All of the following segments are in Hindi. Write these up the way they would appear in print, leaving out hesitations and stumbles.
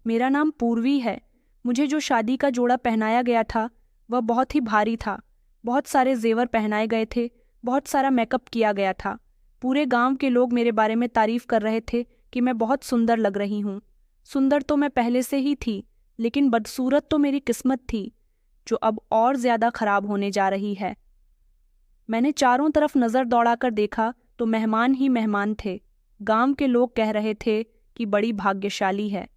मेरा नाम पूर्वी है। मुझे जो शादी का जोड़ा पहनाया गया था वह बहुत ही भारी था। बहुत सारे जेवर पहनाए गए थे, बहुत सारा मेकअप किया गया था। पूरे गांव के लोग मेरे बारे में तारीफ कर रहे थे कि मैं बहुत सुंदर लग रही हूँ। सुंदर तो मैं पहले से ही थी, लेकिन बदसूरत तो मेरी किस्मत थी, जो अब और ज्यादा खराब होने जा रही है। मैंने चारों तरफ नजर दौड़ाकर देखा तो मेहमान ही मेहमान थे। गांव के लोग कह रहे थे कि बड़ी भाग्यशाली है,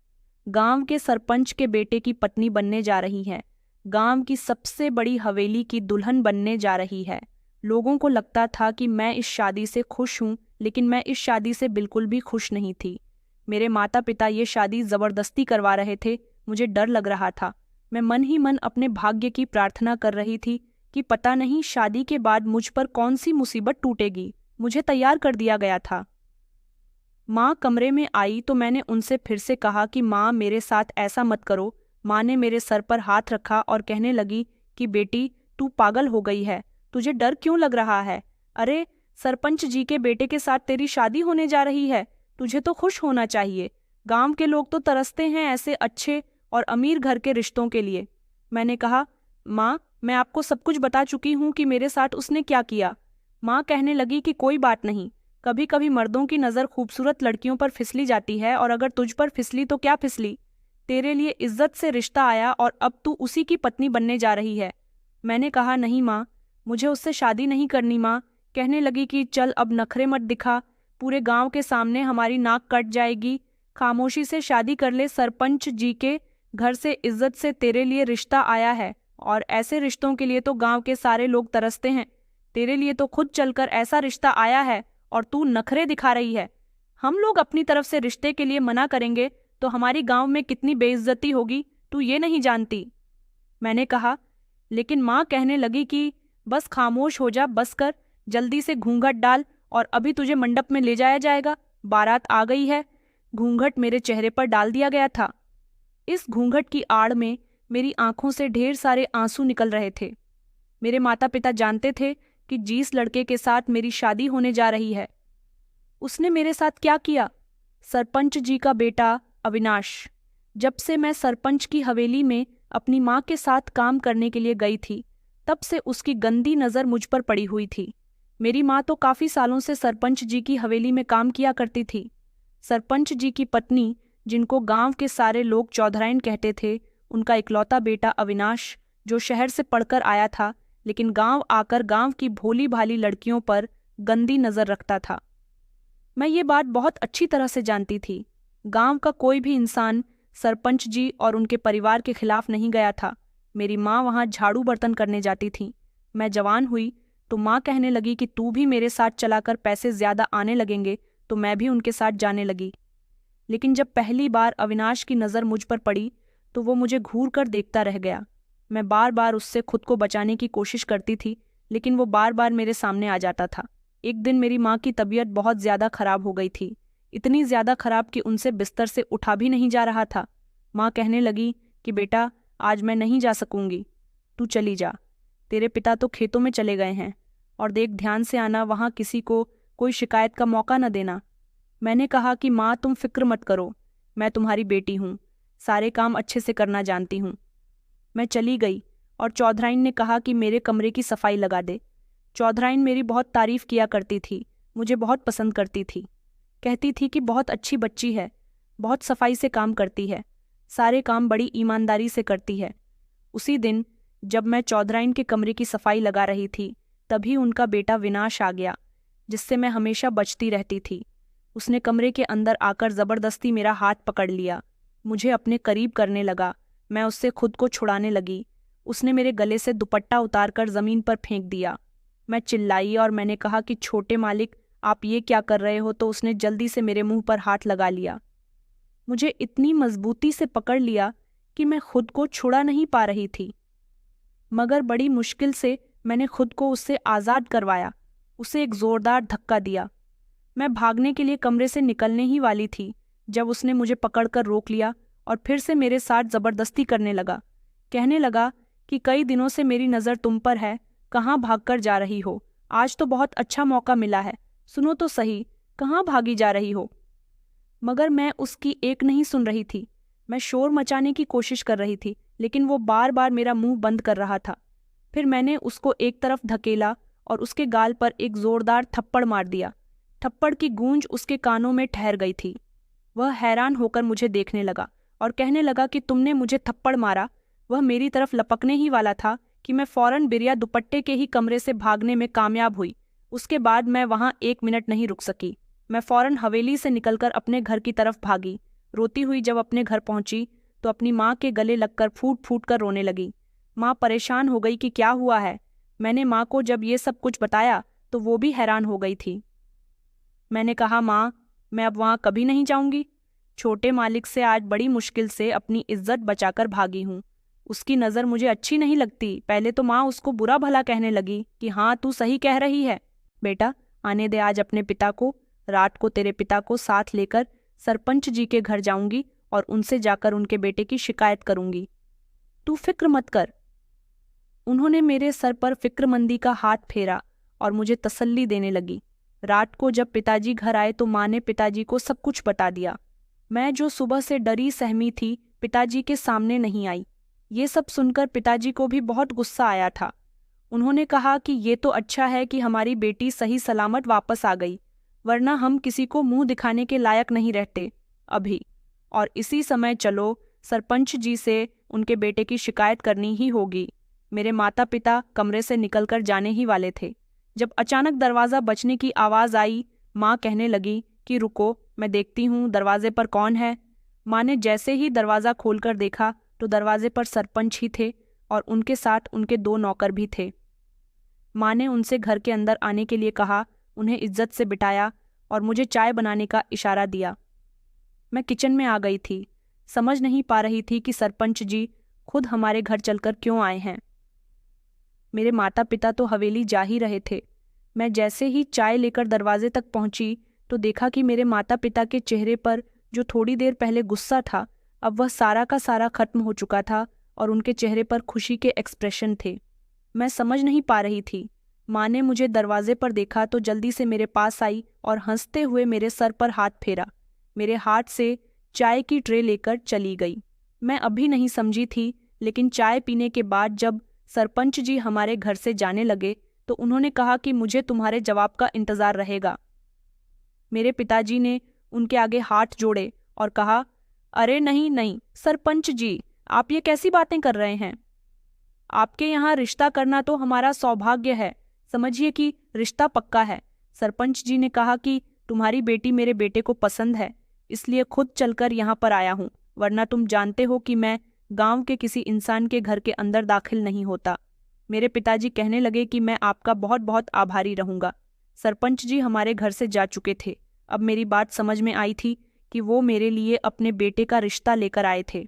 गांव के सरपंच के बेटे की पत्नी बनने जा रही है, गांव की सबसे बड़ी हवेली की दुल्हन बनने जा रही है। लोगों को लगता था कि मैं इस शादी से खुश हूं, लेकिन मैं इस शादी से बिल्कुल भी खुश नहीं थी। मेरे माता पिता ये शादी जबरदस्ती करवा रहे थे। मुझे डर लग रहा था। मैं मन ही मन अपने भाग्य की प्रार्थना कर रही थी कि पता नहीं शादी के बाद मुझ पर कौन सी मुसीबत टूटेगी। मुझे तैयार कर दिया गया था। माँ कमरे में आई तो मैंने उनसे फिर से कहा कि माँ, मेरे साथ ऐसा मत करो। माँ ने मेरे सर पर हाथ रखा और कहने लगी कि बेटी, तू पागल हो गई है, तुझे डर क्यों लग रहा है? अरे, सरपंच जी के बेटे के साथ तेरी शादी होने जा रही है, तुझे तो खुश होना चाहिए। गांव के लोग तो तरसते हैं ऐसे अच्छे और अमीर घर के रिश्तों के लिए। मैंने कहा, माँ, मैं आपको सब कुछ बता चुकी हूँ कि मेरे साथ उसने क्या किया। माँ कहने लगी कि कोई बात नहीं, कभी कभी मर्दों की नज़र खूबसूरत लड़कियों पर फिसली जाती है, और अगर तुझ पर फिसली तो क्या फिसली, तेरे लिए इज्जत से रिश्ता आया और अब तू उसी की पत्नी बनने जा रही है। मैंने कहा, नहीं माँ, मुझे उससे शादी नहीं करनी। माँ कहने लगी कि चल अब नखरे मत दिखा, पूरे गांव के सामने हमारी नाक कट जाएगी, खामोशी से शादी कर ले। सरपंच जी के घर से इज्जत से तेरे लिए रिश्ता आया है, और ऐसे रिश्तों के लिए तो गांव के सारे लोग तरसते हैं। तेरे लिए तो खुद चलकर ऐसा रिश्ता आया है और तू नखरे दिखा रही है। हम लोग अपनी तरफ से रिश्ते के लिए मना करेंगे तो हमारी गांव में कितनी बेइज्जती होगी, तू ये नहीं जानती। मैंने कहा, लेकिन माँ कहने लगी कि बस खामोश हो जा, बस कर, जल्दी से घूंघट डाल और अभी तुझे मंडप में ले जाया जाएगा, बारात आ गई है। घूंघट मेरे चेहरे पर डाल दिया गया था। इस घूंघट की आड़ में मेरी आंखों से ढेर सारे आंसू निकल रहे थे। मेरे माता पिता जानते थे कि जिस लड़के के साथ मेरी शादी होने जा रही है, उसने मेरे साथ क्या किया। सरपंच जी का बेटा अविनाश। जब से मैं सरपंच की हवेली में अपनी माँ के साथ काम करने के लिए गई थी, तब से उसकी गंदी नज़र मुझ पर पड़ी हुई थी। मेरी माँ तो काफ़ी सालों से सरपंच जी की हवेली में काम किया करती थी। सरपंच जी की पत्नी, जिनको गांव के सारे लोग चौधराइन कहते थे, उनका इकलौता बेटा अविनाश, जो शहर से पढ़कर आया था, लेकिन गांव आकर गांव की भोली भाली लड़कियों पर गंदी नज़र रखता था। मैं ये बात बहुत अच्छी तरह से जानती थी। गांव का कोई भी इंसान सरपंच जी और उनके परिवार के खिलाफ नहीं गया था। मेरी माँ वहाँ झाड़ू बर्तन करने जाती थी। मैं जवान हुई तो माँ कहने लगी कि तू भी मेरे साथ चलाकर पैसे ज़्यादा आने लगेंगे, तो मैं भी उनके साथ जाने लगी। लेकिन जब पहली बार अविनाश की नज़र मुझ पर पड़ी तो वो मुझे घूर कर देखता रह गया। मैं बार बार उससे खुद को बचाने की कोशिश करती थी, लेकिन वो बार बार मेरे सामने आ जाता था। एक दिन मेरी माँ की तबीयत बहुत ज़्यादा खराब हो गई थी, इतनी ज़्यादा खराब कि उनसे बिस्तर से उठा भी नहीं जा रहा था। माँ कहने लगी कि बेटा, आज मैं नहीं जा सकूंगी, तू चली जा। तेरे पिता तो खेतों में चले गए हैं, और देख, ध्यान से आना, वहाँ किसी को कोई शिकायत का मौका न देना। मैंने कहा कि माँ, तुम फिक्र मत करो, मैं तुम्हारी बेटी हूँ, सारे काम अच्छे से करना जानती हूँ। मैं चली गई और चौधराइन ने कहा कि मेरे कमरे की सफाई लगा दे। चौधराइन मेरी बहुत तारीफ किया करती थी, मुझे बहुत पसंद करती थी। कहती थी कि बहुत अच्छी बच्ची है, बहुत सफाई से काम करती है, सारे काम बड़ी ईमानदारी से करती है। उसी दिन जब मैं चौधराइन के कमरे की सफाई लगा रही थी, तभी उनका बेटा विनाश आ गया, जिससे मैं हमेशा बचती रहती थी। उसने कमरे के अंदर आकर ज़बरदस्ती मेरा हाथ पकड़ लिया, मुझे अपने करीब करने लगा। मैं उससे खुद को छुड़ाने लगी। उसने मेरे गले से दुपट्टा उतारकर ज़मीन पर फेंक दिया। मैं चिल्लाई और मैंने कहा कि छोटे मालिक, आप ये क्या कर रहे हो, तो उसने जल्दी से मेरे मुंह पर हाथ लगा लिया। मुझे इतनी मजबूती से पकड़ लिया कि मैं खुद को छुड़ा नहीं पा रही थी, मगर बड़ी मुश्किल से मैंने खुद को उससे आज़ाद करवाया। उसे एक ज़ोरदार धक्का दिया। मैं भागने के लिए कमरे से निकलने ही वाली थी जब उसने मुझे पकड़कर रोक लिया और फिर से मेरे साथ ज़बरदस्ती करने लगा। कहने लगा कि कई दिनों से मेरी नज़र तुम पर है, कहाँ भागकर जा रही हो? आज तो बहुत अच्छा मौका मिला है, सुनो तो सही, कहाँ भागी जा रही हो? मगर मैं उसकी एक नहीं सुन रही थी। मैं शोर मचाने की कोशिश कर रही थी, लेकिन वो बार बार मेरा मुंह बंद कर रहा था। फिर मैंने उसको एक तरफ धकेला और उसके गाल पर एक जोरदार थप्पड़ मार दिया। थप्पड़ की गूंज उसके कानों में ठहर गई थी। वह हैरान होकर मुझे देखने लगा और कहने लगा कि तुमने मुझे थप्पड़ मारा। वह मेरी तरफ लपकने ही वाला था कि मैं फौरन बिरिया दुपट्टे के ही कमरे से भागने में कामयाब हुई। उसके बाद मैं वहां 1 मिनट नहीं रुक सकी। मैं फौरन हवेली से निकलकर अपने घर की तरफ भागी। रोती हुई जब अपने घर पहुंची तो अपनी माँ के गले लगकर फूट फूट कर रोने लगी। माँ परेशान हो गई कि क्या हुआ है। मैंने माँ को जब ये सब कुछ बताया तो वो भी हैरान हो गई थी। मैंने कहा, माँ, मैं अब वहाँ कभी नहीं जाऊंगी। छोटे मालिक से आज बड़ी मुश्किल से अपनी इज्जत बचाकर भागी हूँ। उसकी नज़र मुझे अच्छी नहीं लगती। पहले तो माँ उसको बुरा भला कहने लगी कि हाँ, तू सही कह रही है। बेटा, आने दे आज अपने पिता को। रात को तेरे पिता को साथ लेकर सरपंच जी के घर जाऊंगी और उनसे जाकर उनके बेटे की शिकायत करूंगी। तू फिक्र मत कर। उन्होंने मेरे सर पर फिक्रमंदी का हाथ फेरा और मुझे तसल्ली देने लगी। रात को जब पिताजी घर आए तो माँ ने पिताजी को सब कुछ बता दिया। मैं जो सुबह से डरी सहमी थी, पिताजी के सामने नहीं आई। ये सब सुनकर पिताजी को भी बहुत गुस्सा आया था। उन्होंने कहा कि ये तो अच्छा है कि हमारी बेटी सही सलामत वापस आ गई, वरना हम किसी को मुंह दिखाने के लायक नहीं रहते अभी। और इसी समय चलो सरपंच जी से उनके बेटे की शिकायत करनी ही होगी। मेरे माता पिता कमरे से निकलकर जाने ही वाले थे जब अचानक दरवाज़ा बजने की आवाज़ आई। माँ कहने लगी कि रुको, मैं देखती हूँ दरवाजे पर कौन है। माँ ने जैसे ही दरवाज़ा खोलकर देखा तो दरवाजे पर सरपंच ही थे और उनके साथ उनके 2 नौकर भी थे। माँ ने उनसे घर के अंदर आने के लिए कहा, उन्हें इज्जत से बिठाया और मुझे चाय बनाने का इशारा दिया। मैं किचन में आ गई थी। समझ नहीं पा रही थी कि सरपंच जी खुद हमारे घर चलकर क्यों आए हैं। मेरे माता पिता तो हवेली जा ही रहे थे। मैं जैसे ही चाय लेकर दरवाजे तक पहुंची तो देखा कि मेरे माता पिता के चेहरे पर जो थोड़ी देर पहले गुस्सा था, अब वह सारा का सारा खत्म हो चुका था और उनके चेहरे पर खुशी के एक्सप्रेशन थे। मैं समझ नहीं पा रही थी। माँ ने मुझे दरवाजे पर देखा तो जल्दी से मेरे पास आई और हंसते हुए मेरे सर पर हाथ फेरा। मेरे हाथ से चाय की ट्रे लेकर चली गई। मैं अभी नहीं समझी थी, लेकिन चाय पीने के बाद जब सरपंच जी हमारे घर से जाने लगे तो उन्होंने कहा कि मुझे तुम्हारे जवाब का इंतज़ार रहेगा। मेरे पिताजी ने उनके आगे हाथ जोड़े और कहा, अरे नहीं नहीं सरपंच जी, आप ये कैसी बातें कर रहे हैं। आपके यहाँ रिश्ता करना तो हमारा सौभाग्य है। समझिए कि रिश्ता पक्का है। सरपंच जी ने कहा कि तुम्हारी बेटी मेरे बेटे को पसंद है, इसलिए खुद चलकर यहाँ पर आया हूँ, वरना तुम जानते हो कि मैं गांव के किसी इंसान के घर के अंदर दाखिल नहीं होता। मेरे पिताजी कहने लगे कि मैं आपका बहुत बहुत आभारी रहूंगा। सरपंच जी हमारे घर से जा चुके थे। अब मेरी बात समझ में आई थी कि वो मेरे लिए अपने बेटे का रिश्ता लेकर आए थे।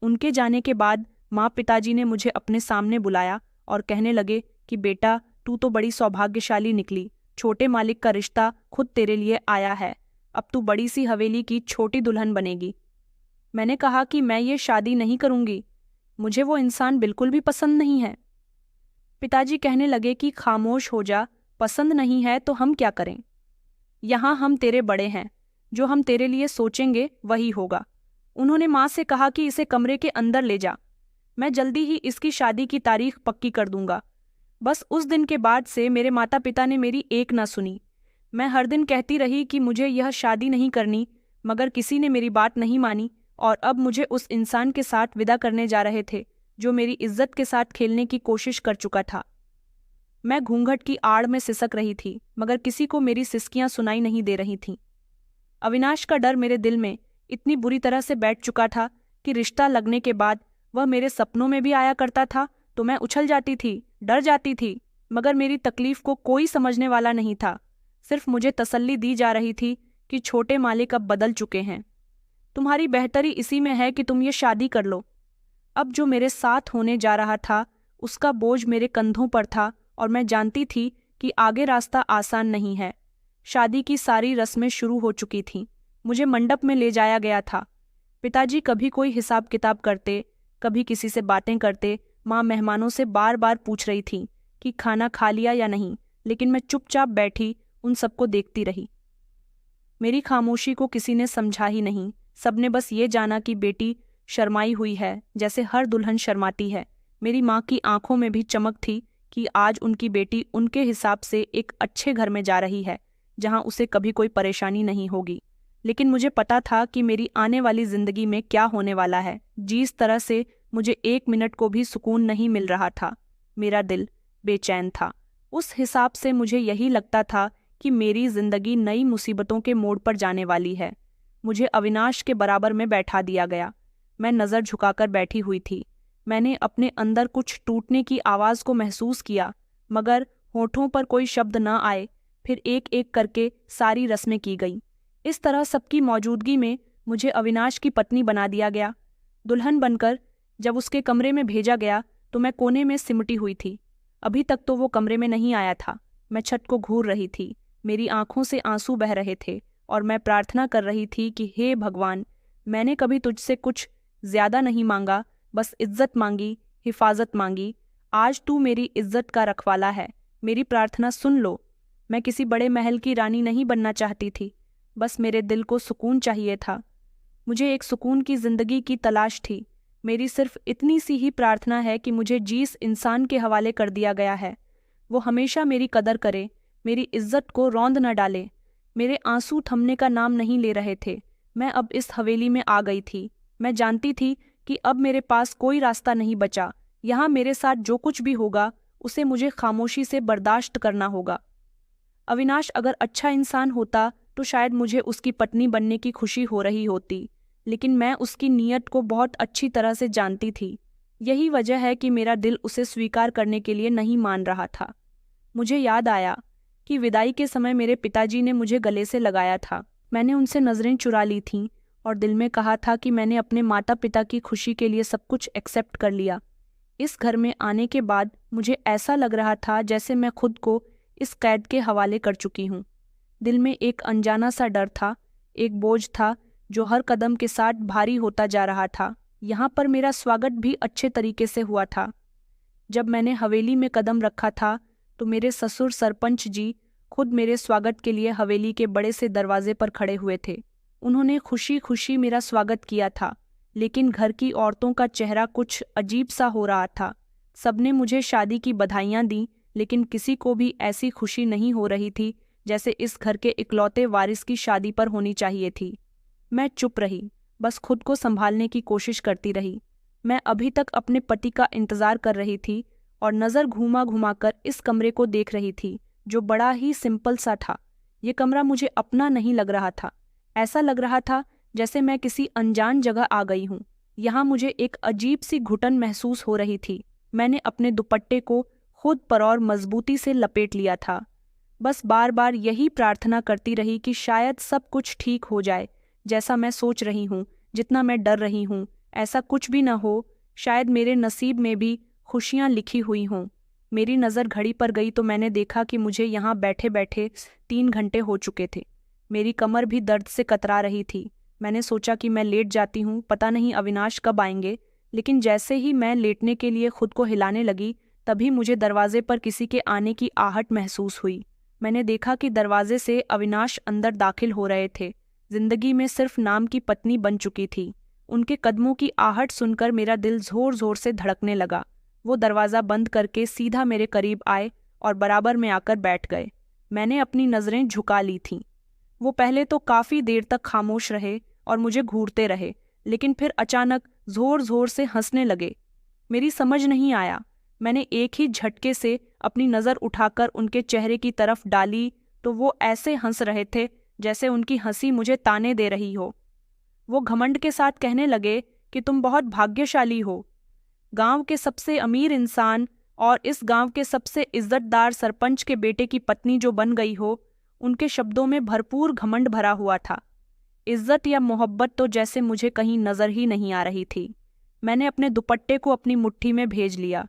उनके जाने के बाद माँ पिताजी ने मुझे अपने सामने बुलाया और कहने लगे कि बेटा, तू तो बड़ी सौभाग्यशाली निकली। छोटे मालिक का रिश्ता खुद तेरे लिए आया है। अब तू बड़ी सी हवेली की छोटी दुल्हन बनेगी। मैंने कहा कि मैं ये शादी नहीं करूंगी, मुझे वो इंसान बिल्कुल भी पसंद नहीं है। पिताजी कहने लगे कि खामोश हो जा, पसंद नहीं है तो हम क्या करें। यहाँ हम तेरे बड़े हैं, जो हम तेरे लिए सोचेंगे वही होगा। उन्होंने माँ से कहा कि इसे कमरे के अंदर ले जा, मैं जल्दी ही इसकी शादी की तारीख पक्की कर दूंगा। बस उस दिन के बाद से मेरे माता पिता ने मेरी एक ना सुनी। मैं हर दिन कहती रही कि मुझे यह शादी नहीं करनी, मगर किसी ने मेरी बात नहीं मानी और अब मुझे उस इंसान के साथ विदा करने जा रहे थे जो मेरी इज्जत के साथ खेलने की कोशिश कर चुका था। मैं घूंघट की आड़ में सिसक रही थी, मगर किसी को मेरी सिसकियां सुनाई नहीं दे रही थीं। अविनाश का डर मेरे दिल में इतनी बुरी तरह से बैठ चुका था कि रिश्ता लगने के बाद वह मेरे सपनों में भी आया करता था तो मैं उछल जाती थी, डर जाती थी, मगर मेरी तकलीफ को कोई समझने वाला नहीं था। सिर्फ मुझे तसल्ली दी जा रही थी कि छोटे मालिक अब बदल चुके हैं। तुम्हारी बेहतरी इसी में है कि तुम ये शादी कर लो। अब जो मेरे साथ होने जा रहा था उसका बोझ मेरे कंधों पर था और मैं जानती थी कि आगे रास्ता आसान नहीं है। शादी की सारी रस्में शुरू हो चुकी थीं। मुझे मंडप में ले जाया गया था। पिताजी कभी कोई हिसाब किताब करते, कभी किसी से बातें करते। माँ मेहमानों से बार बार पूछ रही थी कि खाना खा लिया या नहीं, लेकिन मैं चुपचाप बैठी उन सबको देखती रही। मेरी खामोशी को किसी ने समझा ही नहीं। सबने बस ये जाना कि बेटी शर्माई हुई है, जैसे हर दुल्हन शर्माती है। मेरी माँ की आंखों में भी चमक थी कि आज उनकी बेटी उनके हिसाब से एक अच्छे घर में जा रही है, जहाँ उसे कभी कोई परेशानी नहीं होगी। लेकिन मुझे पता था कि मेरी आने वाली जिंदगी में क्या होने वाला है। जिस तरह से मुझे 1 मिनट को भी सुकून नहीं मिल रहा था, मेरा दिल बेचैन था। उस हिसाब से मुझे यही लगता था कि मेरी जिंदगी नई मुसीबतों के मोड़ पर जाने वाली है। मुझे अविनाश के बराबर में बैठा दिया गया। मैं नज़र झुकाकर बैठी हुई थी। मैंने अपने अंदर कुछ टूटने की आवाज़ को महसूस किया, मगर होठों पर कोई शब्द न आए। फिर एक एक करके सारी रस्में की गईं। इस तरह सबकी मौजूदगी में मुझे अविनाश की पत्नी बना दिया गया। दुल्हन बनकर जब उसके कमरे में भेजा गया तो मैं कोने में सिमटी हुई थी। अभी तक तो वो कमरे में नहीं आया था। मैं छत को घूर रही थी। मेरी आंखों से आंसू बह रहे थे और मैं प्रार्थना कर रही थी कि हे भगवान, मैंने कभी तुझसे कुछ ज्यादा नहीं मांगा, बस इज्जत मांगी, हिफाजत मांगी। आज तू मेरी इज्जत का रखवाला है, मेरी प्रार्थना सुन लो। मैं किसी बड़े महल की रानी नहीं बनना चाहती थी, बस मेरे दिल को सुकून चाहिए था। मुझे एक सुकून की जिंदगी की तलाश थी। मेरी सिर्फ इतनी सी ही प्रार्थना है कि मुझे जिस इंसान के हवाले कर दिया गया है, वो हमेशा मेरी कदर करे, मेरी इज्जत को रौंद न डाले। मेरे आंसू थमने का नाम नहीं ले रहे थे। मैं अब इस हवेली में आ गई थी। मैं जानती थी कि अब मेरे पास कोई रास्ता नहीं बचा। यहाँ मेरे साथ जो कुछ भी होगा उसे मुझे खामोशी से बर्दाश्त करना होगा। अविनाश अगर अच्छा इंसान होता तो शायद मुझे उसकी पत्नी बनने की खुशी हो रही होती, लेकिन मैं उसकी नीयत को बहुत अच्छी तरह से जानती थी। यही वजह है कि मेरा दिल उसे स्वीकार करने के लिए नहीं मान रहा था। मुझे याद आया कि विदाई के समय मेरे पिताजी ने मुझे गले से लगाया था। मैंने उनसे नज़रें चुरा ली थीं और दिल में कहा था कि मैंने अपने माता पिता की खुशी के लिए सब कुछ एक्सेप्ट कर लिया। इस घर में आने के बाद मुझे ऐसा लग रहा था जैसे मैं खुद को इस कैद के हवाले कर चुकी हूँ। दिल में एक अनजाना सा डर था, एक बोझ था जो हर कदम के साथ भारी होता जा रहा था। यहाँ पर मेरा स्वागत भी अच्छे तरीके से हुआ था। जब मैंने हवेली में कदम रखा था तो मेरे ससुर सरपंच जी खुद मेरे स्वागत के लिए हवेली के बड़े से दरवाजे पर खड़े हुए थे। उन्होंने खुशी खुशी मेरा स्वागत किया था, लेकिन घर की औरतों का चेहरा कुछ अजीब सा हो रहा था। सबने मुझे शादी की बधाइयाँ दी, लेकिन किसी को भी ऐसी खुशी नहीं हो रही थी जैसे इस घर के इकलौते वारिस की शादी पर होनी चाहिए थी। मैं चुप रही, बस खुद को संभालने की कोशिश करती रही। मैं अभी तक अपने पति का इंतजार कर रही थी और नज़र घुमा घुमाकर इस कमरे को देख रही थी, जो बड़ा ही सिंपल सा था। ये कमरा मुझे अपना नहीं लग रहा था। ऐसा लग रहा था जैसे मैं किसी अनजान जगह आ गई हूँ। यहाँ मुझे एक अजीब सी घुटन महसूस हो रही थी। मैंने अपने दुपट्टे को खुद पर और मजबूती से लपेट लिया था। बस बार बार यही प्रार्थना करती रही कि शायद सब कुछ ठीक हो जाए। जैसा मैं सोच रही हूँ, जितना मैं डर रही हूँ, ऐसा कुछ भी न हो। शायद मेरे नसीब में भी खुशियाँ लिखी हुई हों। मेरी नज़र घड़ी पर गई तो मैंने देखा कि मुझे यहाँ बैठे बैठे 3 घंटे हो चुके थे। मेरी कमर भी दर्द से कतरा रही थी। मैंने सोचा कि मैं लेट जाती हूँ, पता नहीं अविनाश कब आएंगे। लेकिन जैसे ही मैं लेटने के लिए खुद को हिलाने लगी, तभी मुझे दरवाजे पर किसी के आने की आहट महसूस हुई। मैंने देखा कि दरवाजे से अविनाश अंदर दाखिल हो रहे थे। जिंदगी में सिर्फ नाम की पत्नी बन चुकी थी। उनके कदमों की आहट सुनकर मेरा दिल जोर जोर से धड़कने लगा। वो दरवाज़ा बंद करके सीधा मेरे करीब आए और बराबर में आकर बैठ गए। मैंने अपनी नज़रें झुका ली थीं। वो पहले तो काफ़ी देर तक खामोश रहे और मुझे घूरते रहे, लेकिन फिर अचानक जोर जोर से हंसने लगे। मेरी समझ नहीं आया। मैंने एक ही झटके से अपनी नज़र उठाकर उनके चेहरे की तरफ डाली तो वो ऐसे हंस रहे थे जैसे उनकी हंसी मुझे ताने दे रही हो। वो घमंड के साथ कहने लगे कि तुम बहुत भाग्यशाली हो। गांव के सबसे अमीर इंसान और इस गांव के सबसे इज्जतदार सरपंच के बेटे की पत्नी जो बन गई हो। उनके शब्दों में भरपूर घमंड भरा हुआ था। इज्जत या मोहब्बत तो जैसे मुझे कहीं नज़र ही नहीं आ रही थी। मैंने अपने दुपट्टे को अपनी मुट्ठी में भेज लिया।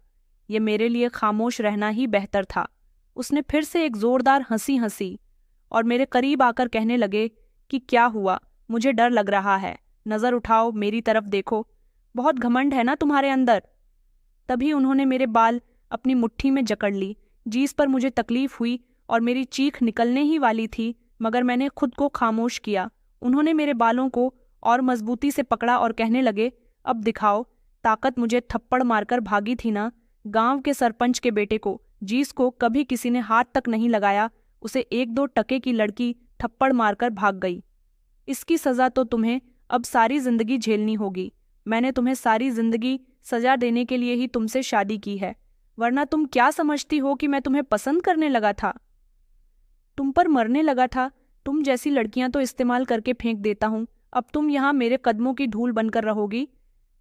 ये मेरे लिए खामोश रहना ही बेहतर था। उसने फिर से एक जोरदार हंसी हंसी और मेरे करीब आकर कहने लगे कि क्या हुआ, मुझे डर लग रहा है, नज़र उठाओ, मेरी तरफ देखो, बहुत घमंड है ना तुम्हारे अंदर। तभी उन्होंने मेरे बाल अपनी मुट्ठी में जकड़ ली, जिस पर मुझे तकलीफ हुई और मेरी चीख निकलने ही वाली थी, मगर मैंने खुद को खामोश किया। उन्होंने मेरे बालों को और मजबूती से पकड़ा और कहने लगे, अब दिखाओ ताकत। मुझे थप्पड़ मारकर भागी थी ना। गांव के सरपंच के बेटे को, जिसको कभी किसी ने हाथ तक नहीं लगाया, उसे 1-2 टके की लड़की थप्पड़ मारकर भाग गई। इसकी सजा तो तुम्हें अब सारी जिंदगी झेलनी होगी। मैंने तुम्हें सारी जिंदगी सजा देने के लिए ही तुमसे शादी की है, वरना तुम क्या समझती हो कि मैं तुम्हें पसंद करने लगा था? तुम पर मरने लगा था। तुम जैसी लड़कियां तो इस्तेमाल करके फेंक देता हूं। अब तुम यहाँ मेरे कदमों की धूल बनकर रहोगी।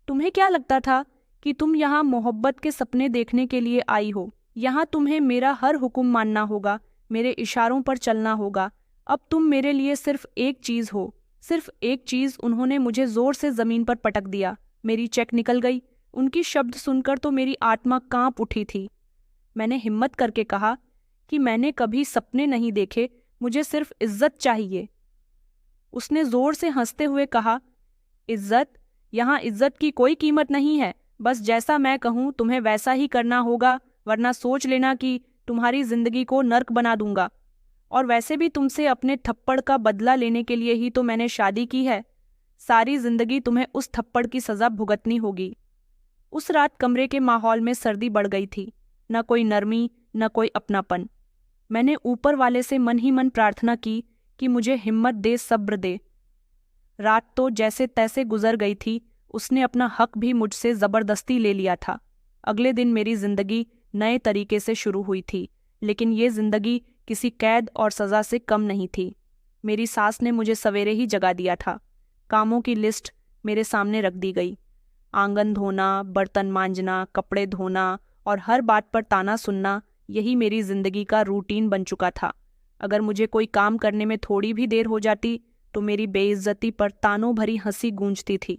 तुम्हें क्या लगता था कि तुम यहाँ मोहब्बत के सपने देखने के लिए आई हो? यहाँ तुम्हें मेरा हर हुक्म मानना होगा, मेरे इशारों पर चलना होगा। अब तुम मेरे लिए सिर्फ एक चीज हो, सिर्फ एक चीज। उन्होंने मुझे जोर से जमीन पर पटक दिया। मेरी चेक निकल गई। उनकी शब्द सुनकर तो मेरी आत्मा कांप उठी थी। मैंने हिम्मत करके कहा कि मैंने कभी सपने नहीं देखे, मुझे सिर्फ इज्जत चाहिए। उसने जोर से हंसते हुए कहा, इज्जत? यहाँ इज्जत की कोई कीमत नहीं है। बस जैसा मैं कहूँ तुम्हें वैसा ही करना होगा, वरना सोच लेना कि तुम्हारी जिंदगी को नर्क बना दूंगा। और वैसे भी तुमसे अपने थप्पड़ का बदला लेने के लिए ही तो मैंने शादी की है। सारी जिंदगी तुम्हें उस थप्पड़ की सजा भुगतनी होगी। उस रात कमरे के माहौल में सर्दी बढ़ गई थी। न कोई नरमी, न कोई अपनापन। मैंने ऊपर वाले से मन ही मन प्रार्थना की कि मुझे हिम्मत दे, सब्र दे। रात तो जैसे तैसे गुजर गई थी। उसने अपना हक भी मुझसे जबरदस्ती ले लिया था। अगले दिन मेरी जिंदगी नए तरीके से शुरू हुई थी, लेकिन ये जिंदगी किसी कैद और सजा से कम नहीं थी। मेरी सास ने मुझे सवेरे ही जगा दिया था। कामों की लिस्ट मेरे सामने रख दी गई। आंगन धोना, बर्तन मांजना, कपड़े धोना और हर बात पर ताना सुनना, यही मेरी जिंदगी का रूटीन बन चुका था। अगर मुझे कोई काम करने में थोड़ी भी देर हो जाती तो मेरी बेइज्जती पर तानों भरी हंसी गूंजती थी।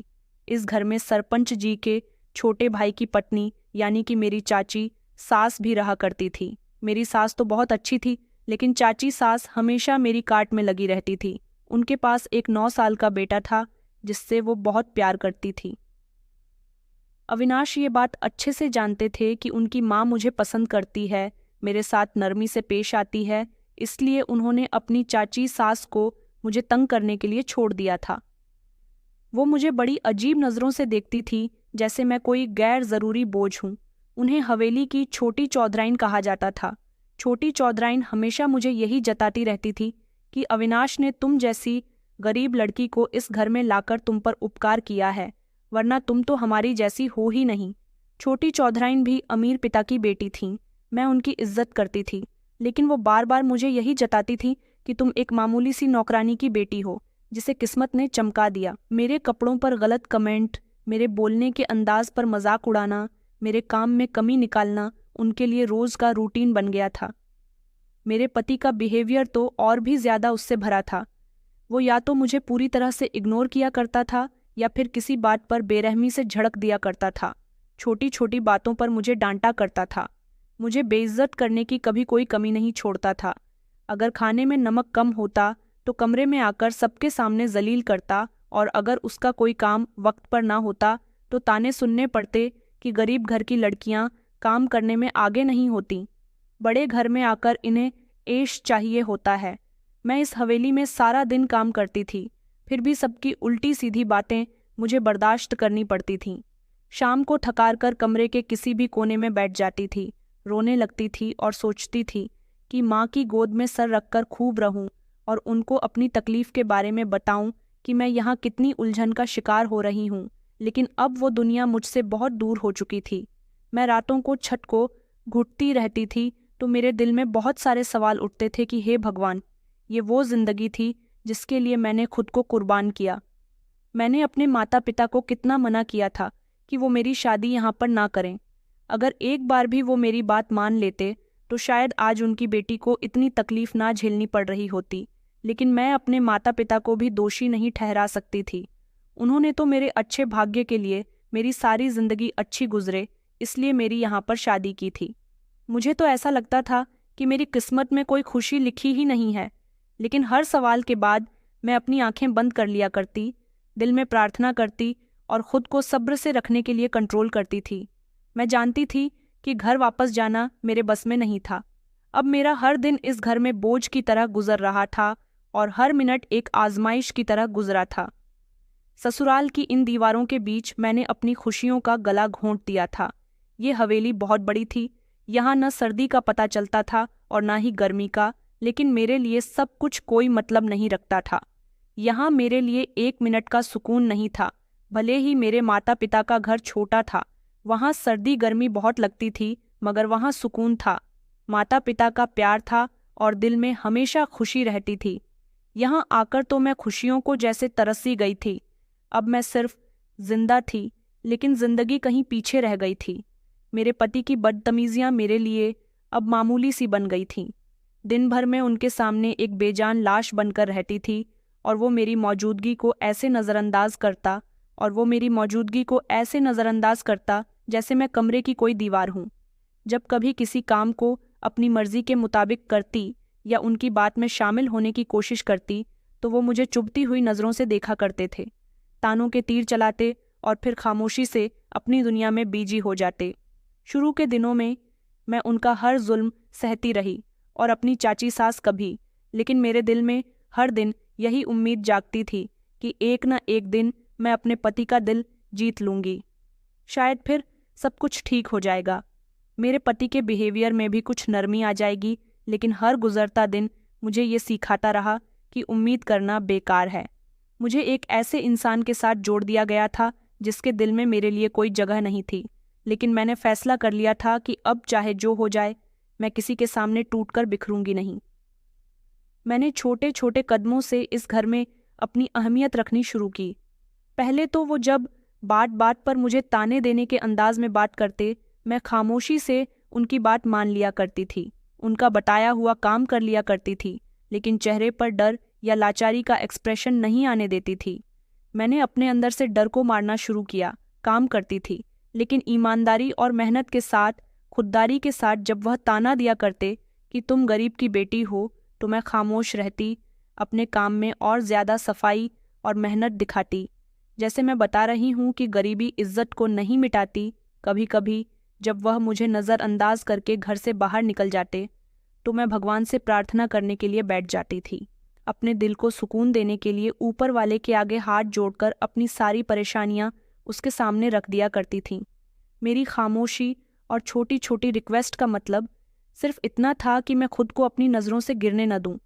इस घर में सरपंच जी के छोटे भाई की पत्नी यानी कि मेरी चाची सास भी रहा करती थी। मेरी सास तो बहुत अच्छी थी, लेकिन चाची सास हमेशा मेरी काट में लगी रहती थी। उनके पास एक 9 साल का बेटा था जिससे वो बहुत प्यार करती थी। अविनाश ये बात अच्छे से जानते थे कि उनकी माँ मुझे पसंद करती है, मेरे साथ नरमी से पेश आती है, इसलिए उन्होंने अपनी चाची सास को मुझे तंग करने के लिए छोड़ दिया था। वो मुझे बड़ी अजीब नज़रों से देखती थी, जैसे मैं कोई गैर ज़रूरी बोझ हूँ। उन्हें हवेली की छोटी चौधराइन कहा जाता था। छोटी चौधराइन हमेशा मुझे यही जताती रहती थी कि अविनाश ने तुम जैसी गरीब लड़की को इस घर में लाकर तुम पर उपकार किया है, वरना तुम तो हमारी जैसी हो ही नहीं। छोटी चौधराइन भी अमीर पिता की बेटी थीं। मैं उनकी इज्जत करती थी, लेकिन वो बार बार मुझे यही जताती थी कि तुम एक मामूली सी नौकरानी की बेटी हो जिसे किस्मत ने चमका दिया। मेरे कपड़ों पर गलत कमेंट, मेरे बोलने के अंदाज पर मजाक उड़ाना, मेरे काम में कमी निकालना उनके लिए रोज का रूटीन बन गया था। मेरे पति का बिहेवियर तो और भी ज्यादा उससे भरा था। वो या तो मुझे पूरी तरह से इग्नोर किया करता था या फिर किसी बात पर बेरहमी से झड़क दिया करता था। छोटी छोटी बातों पर मुझे डांटा करता था। मुझे बेइज्जत करने की कभी कोई कमी नहीं छोड़ता था। अगर खाने में नमक कम होता तो कमरे में आकर सबके सामने जलील करता, और अगर उसका कोई काम वक्त पर ना होता तो ताने सुनने पड़ते कि गरीब घर की लड़कियां काम करने में आगे नहीं होती, बड़े घर में आकर इन्हें ऐश चाहिए होता है। मैं इस हवेली में सारा दिन काम करती थी, फिर भी सबकी उल्टी सीधी बातें मुझे बर्दाश्त करनी पड़ती थीं। शाम को थकार कर कमरे के किसी भी कोने में बैठ जाती थी, रोने लगती थी और सोचती थी कि माँ की गोद में सर रखकर खूब रहूं और उनको अपनी तकलीफ के बारे में बताऊं कि मैं यहाँ कितनी उलझन का शिकार हो रही हूँ। लेकिन अब वो दुनिया मुझसे बहुत दूर हो चुकी थी। मैं रातों को छत को घुटती रहती थी तो मेरे दिल में बहुत सारे सवाल उठते थे कि हे भगवान, ये वो जिंदगी थी जिसके लिए मैंने खुद को कुर्बान किया। मैंने अपने माता पिता को कितना मना किया था कि वो मेरी शादी यहाँ पर ना करें। अगर एक बार भी वो मेरी बात मान लेते तो शायद आज उनकी बेटी को इतनी तकलीफ ना झेलनी पड़ रही होती। लेकिन मैं अपने माता पिता को भी दोषी नहीं ठहरा सकती थी। उन्होंने तो मेरे अच्छे भाग्य के लिए मेरी सारी जिंदगी अच्छी गुजरे इसलिए मेरी यहाँ पर शादी की थी। मुझे तो ऐसा लगता था कि मेरी किस्मत में कोई खुशी लिखी ही नहीं है। लेकिन हर सवाल के बाद मैं अपनी आंखें बंद कर लिया करती, दिल में प्रार्थना करती और खुद को सब्र से रखने के लिए कंट्रोल करती थी। मैं जानती थी कि घर वापस जाना मेरे बस में नहीं था। अब मेरा हर दिन इस घर में बोझ की तरह गुजर रहा था और हर मिनट एक आजमाइश की तरह गुजरा था। ससुराल की इन दीवारों के बीच मैंने अपनी खुशियों का गला घोंट दिया था। ये हवेली बहुत बड़ी थी। यहाँ न सर्दी का पता चलता था और न ही गर्मी का, लेकिन मेरे लिए सब कुछ कोई मतलब नहीं रखता था। यहाँ मेरे लिए 1 मिनट का सुकून नहीं था। भले ही मेरे माता पिता का घर छोटा था, वहाँ सर्दी गर्मी बहुत लगती थी, मगर वहाँ सुकून था। माता पिता का प्यार था और दिल में हमेशा खुशी रहती थी। यहाँ आकर तो मैं खुशियों को जैसे तरसी गई थी। अब मैं सिर्फ जिंदा थी, लेकिन जिंदगी कहीं पीछे रह गई थी। मेरे पति की बदतमीजियां मेरे लिए अब मामूली सी बन गई थीं। दिन भर मैं उनके सामने एक बेजान लाश बनकर रहती थी और वो मेरी मौजूदगी को ऐसे नज़रअंदाज करता जैसे मैं कमरे की कोई दीवार हूँ। जब कभी किसी काम को अपनी मर्जी के मुताबिक करती या उनकी बात में शामिल होने की कोशिश करती तो वो मुझे चुभती हुई नज़रों से देखा करते थे, तानों के तीर चलाते और फिर खामोशी से अपनी दुनिया में बीजी हो जाते। शुरू के दिनों में मैं उनका हर जुल्म सहती रही और अपनी चाची सास कभी, लेकिन मेरे दिल में हर दिन यही उम्मीद जागती थी कि एक न एक दिन मैं अपने पति का दिल जीत लूँगी। शायद फिर सब कुछ ठीक हो जाएगा, मेरे पति के बिहेवियर में भी कुछ नरमी आ जाएगी। लेकिन हर गुजरता दिन मुझे ये सिखाता रहा कि उम्मीद करना बेकार है। मुझे एक ऐसे इंसान के साथ जोड़ दिया गया था जिसके दिल में मेरे लिए कोई जगह नहीं थी, लेकिन मैंने फैसला कर लिया था कि अब चाहे जो हो जाए, मैं किसी के सामने टूटकर बिखरूंगी नहीं। मैंने छोटे छोटे कदमों से इस घर में अपनी अहमियत रखनी शुरू की। पहले तो वो जब बात बात पर मुझे ताने देने के अंदाज में बात करते, मैं खामोशी से उनकी बात मान लिया करती थी, उनका बताया हुआ काम कर लिया करती थी, लेकिन चेहरे पर डर या लाचारी का एक्सप्रेशन नहीं आने देती थी। मैंने अपने अंदर से डर को मारना शुरू किया। काम करती थी, लेकिन ईमानदारी और मेहनत के साथ, खुददारी के साथ। जब वह ताना दिया करते कि तुम गरीब की बेटी हो, तो मैं खामोश रहती, अपने काम में और ज़्यादा सफाई और मेहनत दिखाती। जैसे मैं बता रही हूँ कि गरीबी इज्जत को नहीं मिटाती। कभी कभी जब वह मुझे नज़रअंदाज करके घर से बाहर निकल जाते, तो मैं भगवान से प्रार्थना करने के लिए बैठ जाती थी। अपने दिल को सुकून देने के लिए ऊपर वाले के आगे हाथ जोड़कर अपनी सारी परेशानियां उसके सामने रख दिया करती थीं। मेरी खामोशी और छोटी छोटी रिक्वेस्ट का मतलब सिर्फ इतना था कि मैं खुद को अपनी नज़रों से गिरने न दूं।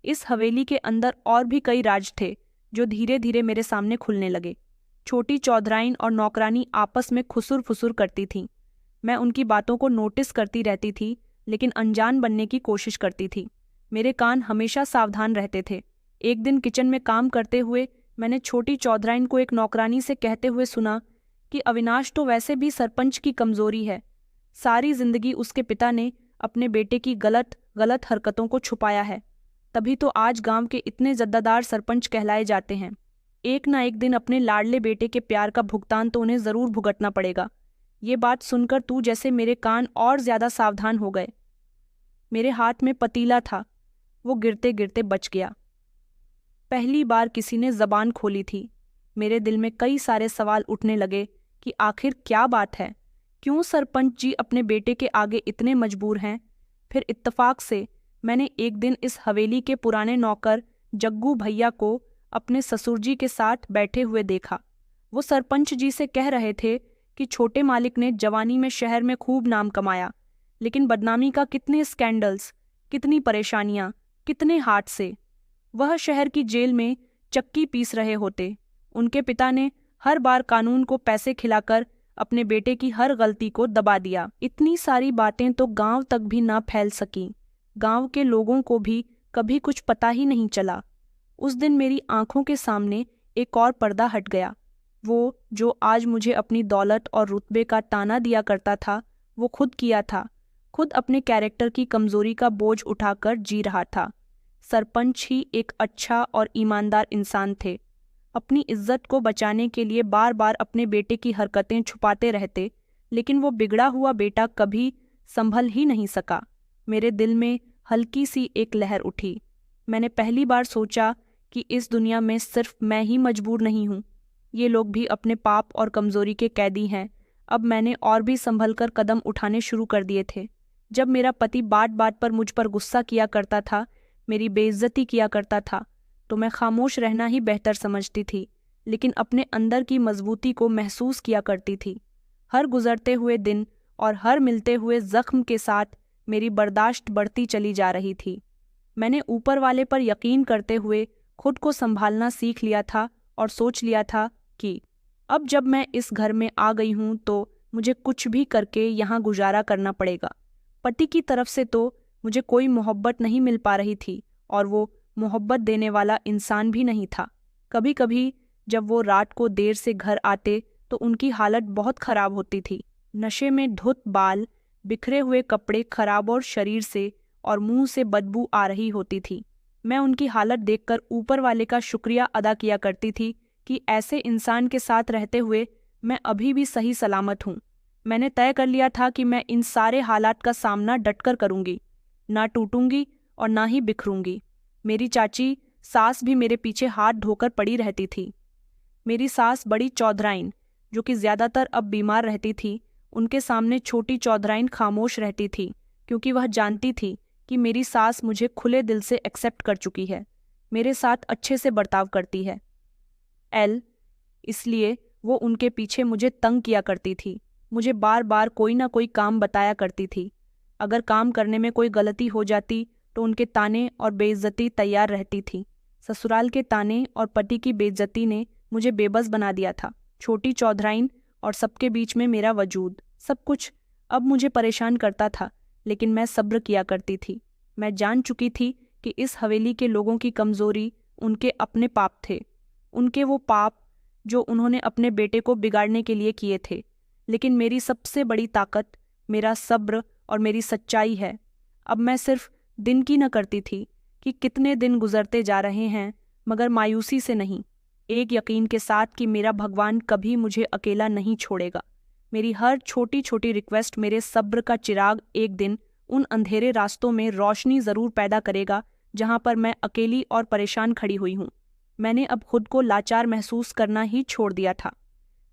इस हवेली के अंदर और भी कई राज थे जो धीरे धीरे मेरे सामने खुलने लगे। छोटी चौधराइन और नौकरानी आपस में खुसुर फुसुर करती थीं। मैं उनकी बातों को नोटिस करती रहती थी, लेकिन अनजान बनने की कोशिश करती थी। मेरे कान हमेशा सावधान रहते थे। एक दिन किचन में काम करते हुए मैंने छोटी चौधराइन को एक नौकरानी से कहते हुए सुना कि अविनाश तो वैसे भी सरपंच की कमजोरी है। सारी जिंदगी उसके पिता ने अपने बेटे की गलत हरकतों को छुपाया है, तभी तो आज गांव के इतने जद्दादार सरपंच कहलाए जाते हैं। एक ना एक दिन अपने लाडले बेटे के प्यार का भुगतान तो उन्हें जरूर भुगतना पड़ेगा। ये बात सुनकर तू जैसे मेरे कान और ज्यादा सावधान हो गए। मेरे हाथ में पतीला था, वो गिरते गिरते बच गया। पहली बार किसी ने जबान खोली थी। मेरे दिल में कई सारे सवाल उठने लगे कि आखिर क्या बात है, क्यों सरपंच जी अपने बेटे के आगे इतने मजबूर हैं। फिर इत्तेफाक से मैंने एक दिन इस हवेली के पुराने नौकर जग्गू भैया को अपने ससुर जी के साथ बैठे हुए देखा। वो सरपंच जी से कह रहे थे कि छोटे मालिक ने जवानी में शहर में खूब नाम कमाया, लेकिन बदनामी का कितने स्कैंडल्स, कितनी परेशानियां, कितने हादसे। वह शहर की जेल में चक्की पीस रहे होते। उनके पिता ने हर बार कानून को पैसे खिलाकर अपने बेटे की हर गलती को दबा दिया। इतनी सारी बातें तो गांव तक भी ना फैल सकीं। गांव के लोगों को भी कभी कुछ पता ही नहीं चला। उस दिन मेरी आंखों के सामने एक और पर्दा हट गया। वो जो आज मुझे अपनी दौलत और रुतबे का ताना दिया करता था, वो खुद किया था। खुद अपने कैरेक्टर की कमजोरी का बोझ उठाकर जी रहा था। सरपंच ही एक अच्छा और ईमानदार इंसान थे। अपनी इज्जत को बचाने के लिए बार बार अपने बेटे की हरकतें छुपाते रहते, लेकिन वो बिगड़ा हुआ बेटा कभी संभल ही नहीं सका। मेरे दिल में हल्की सी एक लहर उठी। मैंने पहली बार सोचा कि इस दुनिया में सिर्फ मैं ही मजबूर नहीं हूँ, ये लोग भी अपने पाप और कमजोरी के कैदी हैं। अब मैंने और भी संभल कर कदम उठाने शुरू कर दिए थे। जब मेरा पति बात बात पर मुझ पर गुस्सा किया करता था, मेरी बेइज्जती किया करता था, तो मैं खामोश रहना ही बेहतर समझती थी। लेकिन अपने अंदर की मजबूती को महसूस किया करती थी। हर गुजरते हुए दिन और हर मिलते हुए जख्म के साथ मेरी बर्दाश्त बढ़ती चली जा रही थी। मैंने ऊपर वाले पर यकीन करते हुए खुद को संभालना सीख लिया था और सोच लिया था कि अब जब मैं इस घर में आ गई हूँ तो मुझे कुछ भी करके यहाँ गुजारा करना पड़ेगा। पति की तरफ से तो मुझे कोई मोहब्बत नहीं मिल पा रही थी और वो मोहब्बत देने वाला इंसान भी नहीं था। कभी कभी जब वो रात को देर से घर आते तो उनकी हालत बहुत खराब होती थी। नशे में धुत बाल, बिखरे हुए कपड़े, खराब और शरीर से और मुंह से बदबू आ रही होती थी। मैं उनकी हालत देखकर ऊपर वाले का शुक्रिया अदा किया करती थी कि ऐसे इंसान के साथ रहते हुए मैं अभी भी सही सलामत हूँ। मैंने तय कर लिया था कि मैं इन सारे हालात का सामना डटकर करूँगी, ना टूटूंगी और ना ही बिखरूंगी। मेरी चाची सास भी मेरे पीछे हाथ धोकर पड़ी रहती थी। मेरी सास बड़ी चौधराइन, जो कि ज्यादातर अब बीमार रहती थी, उनके सामने छोटी चौधराइन खामोश रहती थी क्योंकि वह जानती थी कि मेरी सास मुझे खुले दिल से एक्सेप्ट कर चुकी है, मेरे साथ अच्छे से बर्ताव करती है। इसलिए वो उनके पीछे मुझे तंग किया करती थी, मुझे बार बार कोई ना कोई काम बताया करती थी। अगर काम करने में कोई गलती हो जाती तो उनके ताने और बेइज्जती तैयार रहती थी। ससुराल के ताने और पति की बेइज्जती ने मुझे बेबस बना दिया था। छोटी चौधराइन और सबके बीच में मेरा वजूद, सब कुछ अब मुझे परेशान करता था, लेकिन मैं सब्र किया करती थी। मैं जान चुकी थी कि इस हवेली के लोगों की कमजोरी उनके अपने पाप थे, उनके वो पाप जो उन्होंने अपने बेटे को बिगाड़ने के लिए किए थे। लेकिन मेरी सबसे बड़ी ताकत मेरा सब्र और मेरी सच्चाई है। अब मैं सिर्फ दिन की न करती थी कि कितने दिन गुजरते जा रहे हैं, मगर मायूसी से नहीं, एक यकीन के साथ कि मेरा भगवान कभी मुझे अकेला नहीं छोड़ेगा। मेरी हर छोटी छोटी रिक्वेस्ट, मेरे सब्र का चिराग एक दिन उन अंधेरे रास्तों में रोशनी ज़रूर पैदा करेगा जहाँ पर मैं अकेली और परेशान खड़ी हुई हूँ। मैंने अब खुद को लाचार महसूस करना ही छोड़ दिया था।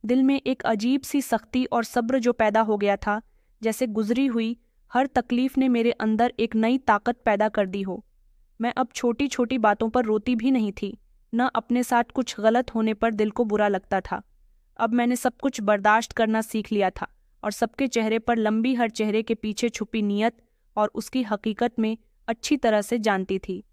दिल में एक अजीब सी सख्ती और सब्र जो पैदा हो गया था, जैसे गुजरी हुई हर तकलीफ ने मेरे अंदर एक नई ताकत पैदा कर दी हो। मैं अब छोटी छोटी बातों पर रोती भी नहीं थी, न अपने साथ कुछ गलत होने पर दिल को बुरा लगता था। अब मैंने सब कुछ बर्दाश्त करना सीख लिया था और सबके चेहरे पर लंबी हर चेहरे के पीछे छुपी नीयत और उसकी हकीकत में अच्छी तरह से जानती थी।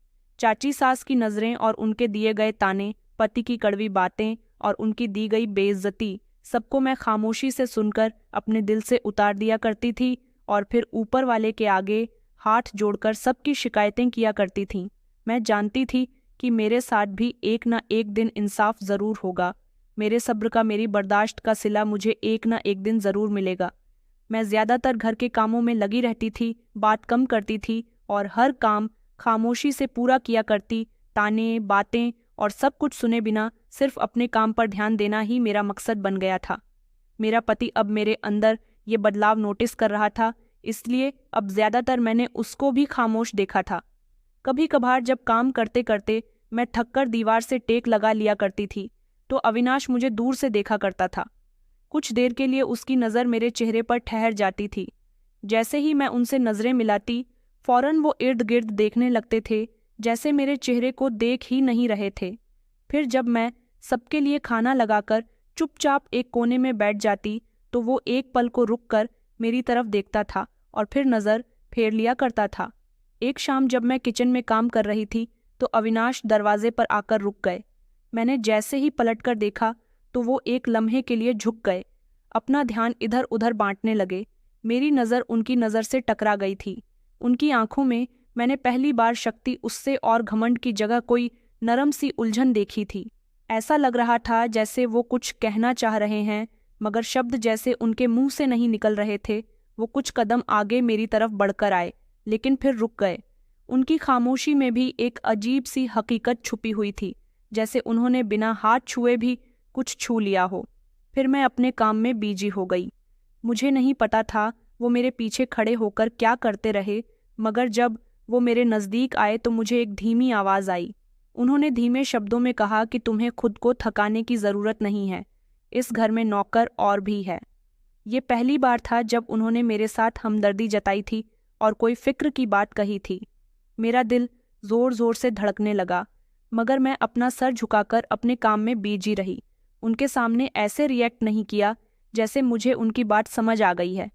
चाची सास की नज़रें और उनके दिए गए ताने, पति की कड़वी बातें और उनकी दी गई बेइज्जती, सबको मैं खामोशी से सुनकर अपने दिल से उतार दिया करती थी और फिर ऊपर वाले के आगे हाथ जोड़कर सबकी शिकायतें किया करती थी। मैं जानती थी कि मेरे साथ भी एक ना एक दिन इंसाफ ज़रूर होगा। मेरे सब्र का, मेरी बर्दाश्त का सिला मुझे एक ना एक दिन ज़रूर मिलेगा। मैं ज़्यादातर घर के कामों में लगी रहती थी, बात कम करती थी और हर काम खामोशी से पूरा किया करती। ताने, बातें और सब कुछ सुने बिना सिर्फ अपने काम पर ध्यान देना ही मेरा मकसद बन गया था। मेरा पति अब मेरे अंदर ये बदलाव नोटिस कर रहा था, इसलिए अब ज़्यादातर मैंने उसको भी खामोश देखा था। कभी कभार जब काम करते करते मैं थककर दीवार से टेक लगा लिया करती थी तो अविनाश मुझे दूर से देखा करता था। कुछ देर के लिए उसकी नज़र मेरे चेहरे पर ठहर जाती थी। जैसे ही मैं उनसे नज़रें मिलाती, फौरन वो इर्द गिर्द देखने लगते थे, जैसे मेरे चेहरे को देख ही नहीं रहे थे। फिर जब मैं सबके लिए खाना लगाकर चुपचाप एक कोने में बैठ जाती तो वो एक पल को रुककर मेरी तरफ देखता था और फिर नज़र फेर लिया करता था। एक शाम जब मैं किचन में काम कर रही थी तो अविनाश दरवाजे पर आकर रुक गए। मैंने जैसे ही पलटकर देखा तो वो एक लम्हे के लिए झुक गए, अपना ध्यान इधर उधर बांटने लगे। मेरी नज़र उनकी नज़र से टकरा गई थी। उनकी आंखों में मैंने पहली बार शक्ति, उससे और घमंड की जगह कोई नरम सी उलझन देखी थी। ऐसा लग रहा था जैसे वो कुछ कहना चाह रहे हैं, मगर शब्द जैसे उनके मुंह से नहीं निकल रहे थे। वो कुछ कदम आगे मेरी तरफ बढ़कर आए, लेकिन फिर रुक गए। उनकी खामोशी में भी एक अजीब सी हकीकत छुपी हुई थी, जैसे उन्होंने बिना हाथ छुए भी कुछ छू लिया हो। फिर मैं अपने काम में बिजी हो गई। मुझे नहीं पता था वो मेरे पीछे खड़े होकर क्या करते रहे, मगर जब वो मेरे नज़दीक आए तो मुझे एक धीमी आवाज़ आई। उन्होंने धीमे शब्दों में कहा कि तुम्हें खुद को थकाने की ज़रूरत नहीं है, इस घर में नौकर और भी है। ये पहली बार था जब उन्होंने मेरे साथ हमदर्दी जताई थी और कोई फिक्र की बात कही थी। मेरा दिल ज़ोर ज़ोर से धड़कने लगा, मगर मैं अपना सर झुकाकर अपने काम में बिजी रही। उनके सामने ऐसे रिएक्ट नहीं किया जैसे मुझे उनकी बात समझ आ गई है।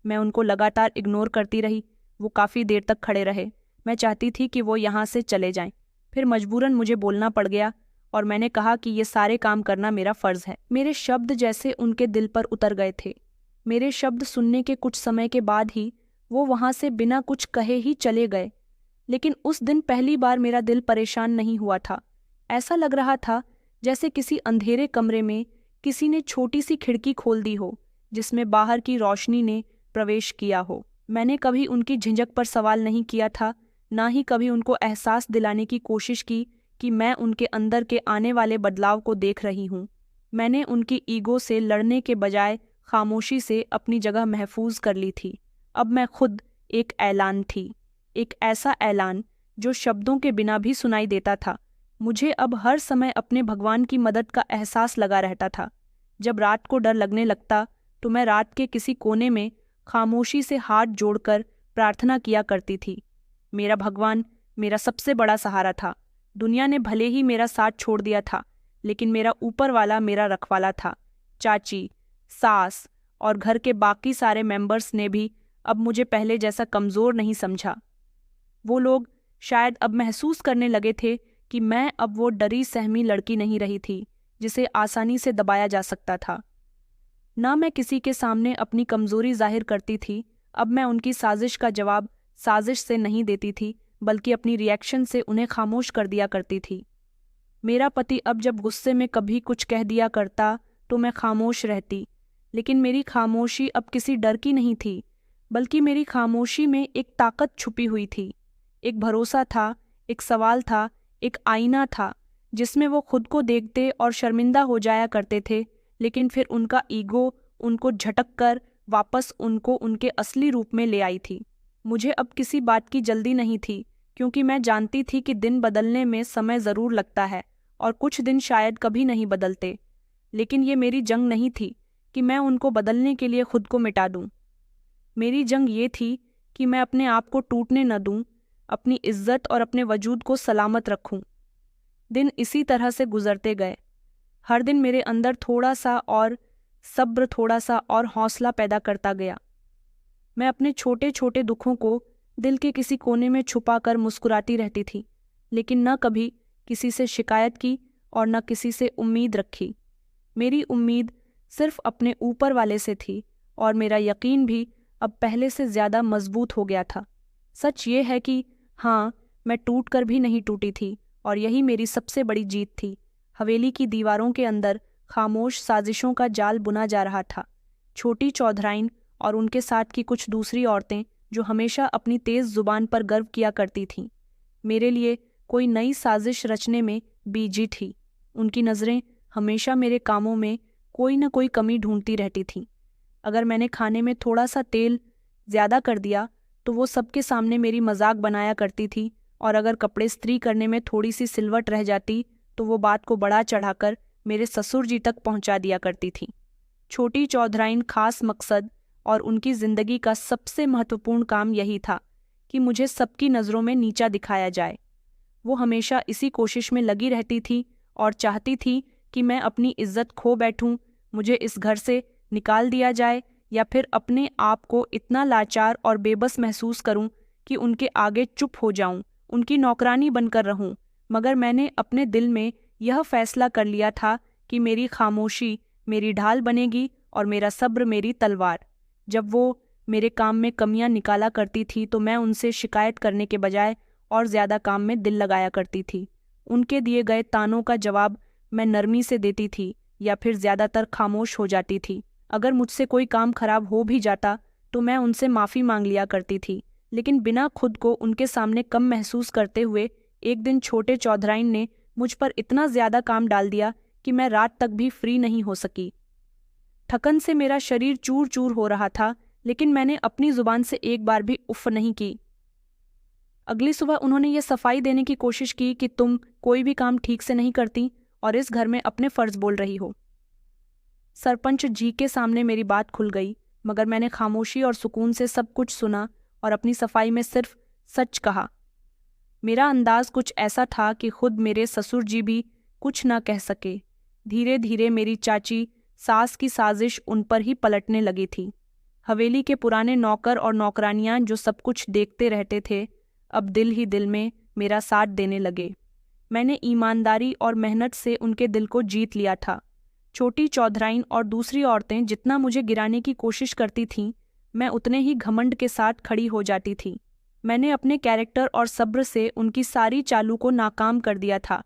मैं उनको लगातार इग्नोर करती रही। वो काफ़ी देर तक खड़े रहे। मैं चाहती थी कि वो यहाँ से चले जाएं। फिर मजबूरन मुझे बोलना पड़ गया और मैंने कहा कि ये सारे काम करना मेरा फ़र्ज़ है। मेरे शब्द जैसे उनके दिल पर उतर गए थे। मेरे शब्द सुनने के कुछ समय के बाद ही वो वहाँ से बिना कुछ कहे ही चले गए। लेकिन उस दिन पहली बार मेरा दिल परेशान नहीं हुआ था। ऐसा लग रहा था जैसे किसी अंधेरे कमरे में किसी ने छोटी सी खिड़की खोल दी हो जिसमें बाहर की रोशनी ने प्रवेश किया हो। मैंने कभी उनकी झिझक पर सवाल नहीं किया था, ना ही कभी उनको एहसास दिलाने की कोशिश की कि मैं उनके अंदर के आने वाले बदलाव को देख रही हूँ। मैंने उनकी ईगो से लड़ने के बजाय खामोशी से अपनी जगह महफूज कर ली थी। अब मैं खुद एक ऐलान थी, एक ऐसा ऐलान जो शब्दों के बिना भी सुनाई देता था। मुझे अब हर समय अपने भगवान की मदद का एहसास लगा रहता था। जब रात को डर लगने लगता तो मैं रात के किसी कोने में खामोशी से हाथ जोड़कर प्रार्थना किया करती थी। मेरा भगवान मेरा सबसे बड़ा सहारा था। दुनिया ने भले ही मेरा साथ छोड़ दिया था, लेकिन मेरा ऊपर वाला मेरा रखवाला था। चाची, सास और घर के बाकी सारे मेंबर्स ने भी अब मुझे पहले जैसा कमज़ोर नहीं समझा। वो लोग शायद अब महसूस करने लगे थे कि मैं अब वो डरी सहमी लड़की नहीं रही थी जिसे आसानी से दबाया जा सकता था। ना मैं किसी के सामने अपनी कमज़ोरी जाहिर करती थी। अब मैं उनकी साजिश का जवाब साजिश से नहीं देती थी, बल्कि अपनी रिएक्शन से उन्हें खामोश कर दिया करती थी। मेरा पति अब जब गुस्से में कभी कुछ कह दिया करता तो मैं खामोश रहती, लेकिन मेरी खामोशी अब किसी डर की नहीं थी, बल्कि मेरी खामोशी में एक ताकत छुपी हुई थी। एक भरोसा था, एक सवाल था, एक आईना था जिसमें वो खुद को देखते और शर्मिंदा हो जाया करते थे, लेकिन फिर उनका ईगो उनको झटक कर वापस उनको उनके असली रूप में ले आई थी। मुझे अब किसी बात की जल्दी नहीं थी, क्योंकि मैं जानती थी कि दिन बदलने में समय ज़रूर लगता है और कुछ दिन शायद कभी नहीं बदलते। लेकिन ये मेरी जंग नहीं थी कि मैं उनको बदलने के लिए खुद को मिटा दूं। मेरी जंग ये थी कि मैं अपने आप को टूटने न दूं, अपनी इज्जत और अपने वजूद को सलामत रखूं। दिन इसी तरह से गुजरते गए। हर दिन मेरे अंदर थोड़ा सा और सब्र, थोड़ा सा और हौसला पैदा करता गया। मैं अपने छोटे छोटे दुखों को दिल के किसी कोने में छुपा कर मुस्कुराती रहती थी, लेकिन न कभी किसी से शिकायत की और न किसी से उम्मीद रखी। मेरी उम्मीद सिर्फ अपने ऊपर वाले से थी और मेरा यकीन भी अब पहले से ज़्यादा मजबूत हो गया था। सच ये है कि हाँ, मैं टूट कर भी नहीं टूटी थी और यही मेरी सबसे बड़ी जीत थी। हवेली की दीवारों के अंदर खामोश साजिशों का जाल बुना जा रहा था। छोटी चौधराइन और उनके साथ की कुछ दूसरी औरतें जो हमेशा अपनी तेज़ जुबान पर गर्व किया करती थीं, मेरे लिए कोई नई साजिश रचने में बीजी थी। उनकी नज़रें हमेशा मेरे कामों में कोई न कोई कमी ढूंढती रहती थीं। अगर मैंने खाने में थोड़ा सा तेल ज़्यादा कर दिया तो वो सबके सामने मेरी मजाक बनाया करती थी, और अगर कपड़े इस्त्री करने में थोड़ी सी सिलवट रह जाती तो वो बात को बढ़ा चढ़ाकर मेरे ससुर जी तक पहुंचा दिया करती थी। छोटी चौधराइन खास मकसद और उनकी ज़िंदगी का सबसे महत्वपूर्ण काम यही था कि मुझे सबकी नज़रों में नीचा दिखाया जाए। वो हमेशा इसी कोशिश में लगी रहती थी और चाहती थी कि मैं अपनी इज्जत खो बैठूं, मुझे इस घर से निकाल दिया जाए, या फिर अपने आप को इतना लाचार और बेबस महसूस करूं कि उनके आगे चुप हो जाऊं, उनकी नौकरानी बनकर रहूं। मगर मैंने अपने दिल में यह फैसला कर लिया था कि मेरी खामोशी मेरी ढाल बनेगी और मेरा सब्र मेरी तलवार। जब वो मेरे काम में कमियां निकाला करती थी तो मैं उनसे शिकायत करने के बजाय और ज़्यादा काम में दिल लगाया करती थी। उनके दिए गए तानों का जवाब मैं नरमी से देती थी या फिर ज़्यादातर खामोश हो जाती थी। अगर मुझसे कोई काम खराब हो भी जाता तो मैं उनसे माफ़ी मांग लिया करती थी, लेकिन बिना खुद को उनके सामने कम महसूस करते हुए एक दिन छोटे चौधराइन ने मुझ पर इतना ज़्यादा काम डाल दिया कि मैं रात तक भी फ्री नहीं हो सकी। थकन से मेरा शरीर चूर चूर हो रहा था, लेकिन मैंने अपनी ज़ुबान से एक बार भी उफ नहीं की। अगली सुबह उन्होंने ये सफाई देने की कोशिश की कि तुम कोई भी काम ठीक से नहीं करती और इस घर में अपने फ़र्ज़ बोल रही हो। सरपंच जी के सामने मेरी बात खुल गई, मगर मैंने खामोशी और सुकून से सब कुछ सुना और अपनी सफाई में सिर्फ सच कहा। मेरा अंदाज कुछ ऐसा था कि खुद मेरे ससुर जी भी कुछ ना कह सके। धीरे धीरे मेरी चाची सास की साजिश उन पर ही पलटने लगी थी। हवेली के पुराने नौकर और नौकरानियां जो सब कुछ देखते रहते थे, अब दिल ही दिल में मेरा साथ देने लगे। मैंने ईमानदारी और मेहनत से उनके दिल को जीत लिया था। छोटी चौधराइन और दूसरी औरतें जितना मुझे गिराने की कोशिश करती थीं, मैं उतने ही घमंड के साथ खड़ी हो जाती थी। मैंने अपने कैरेक्टर और सब्र से उनकी सारी चालों को नाकाम कर दिया था,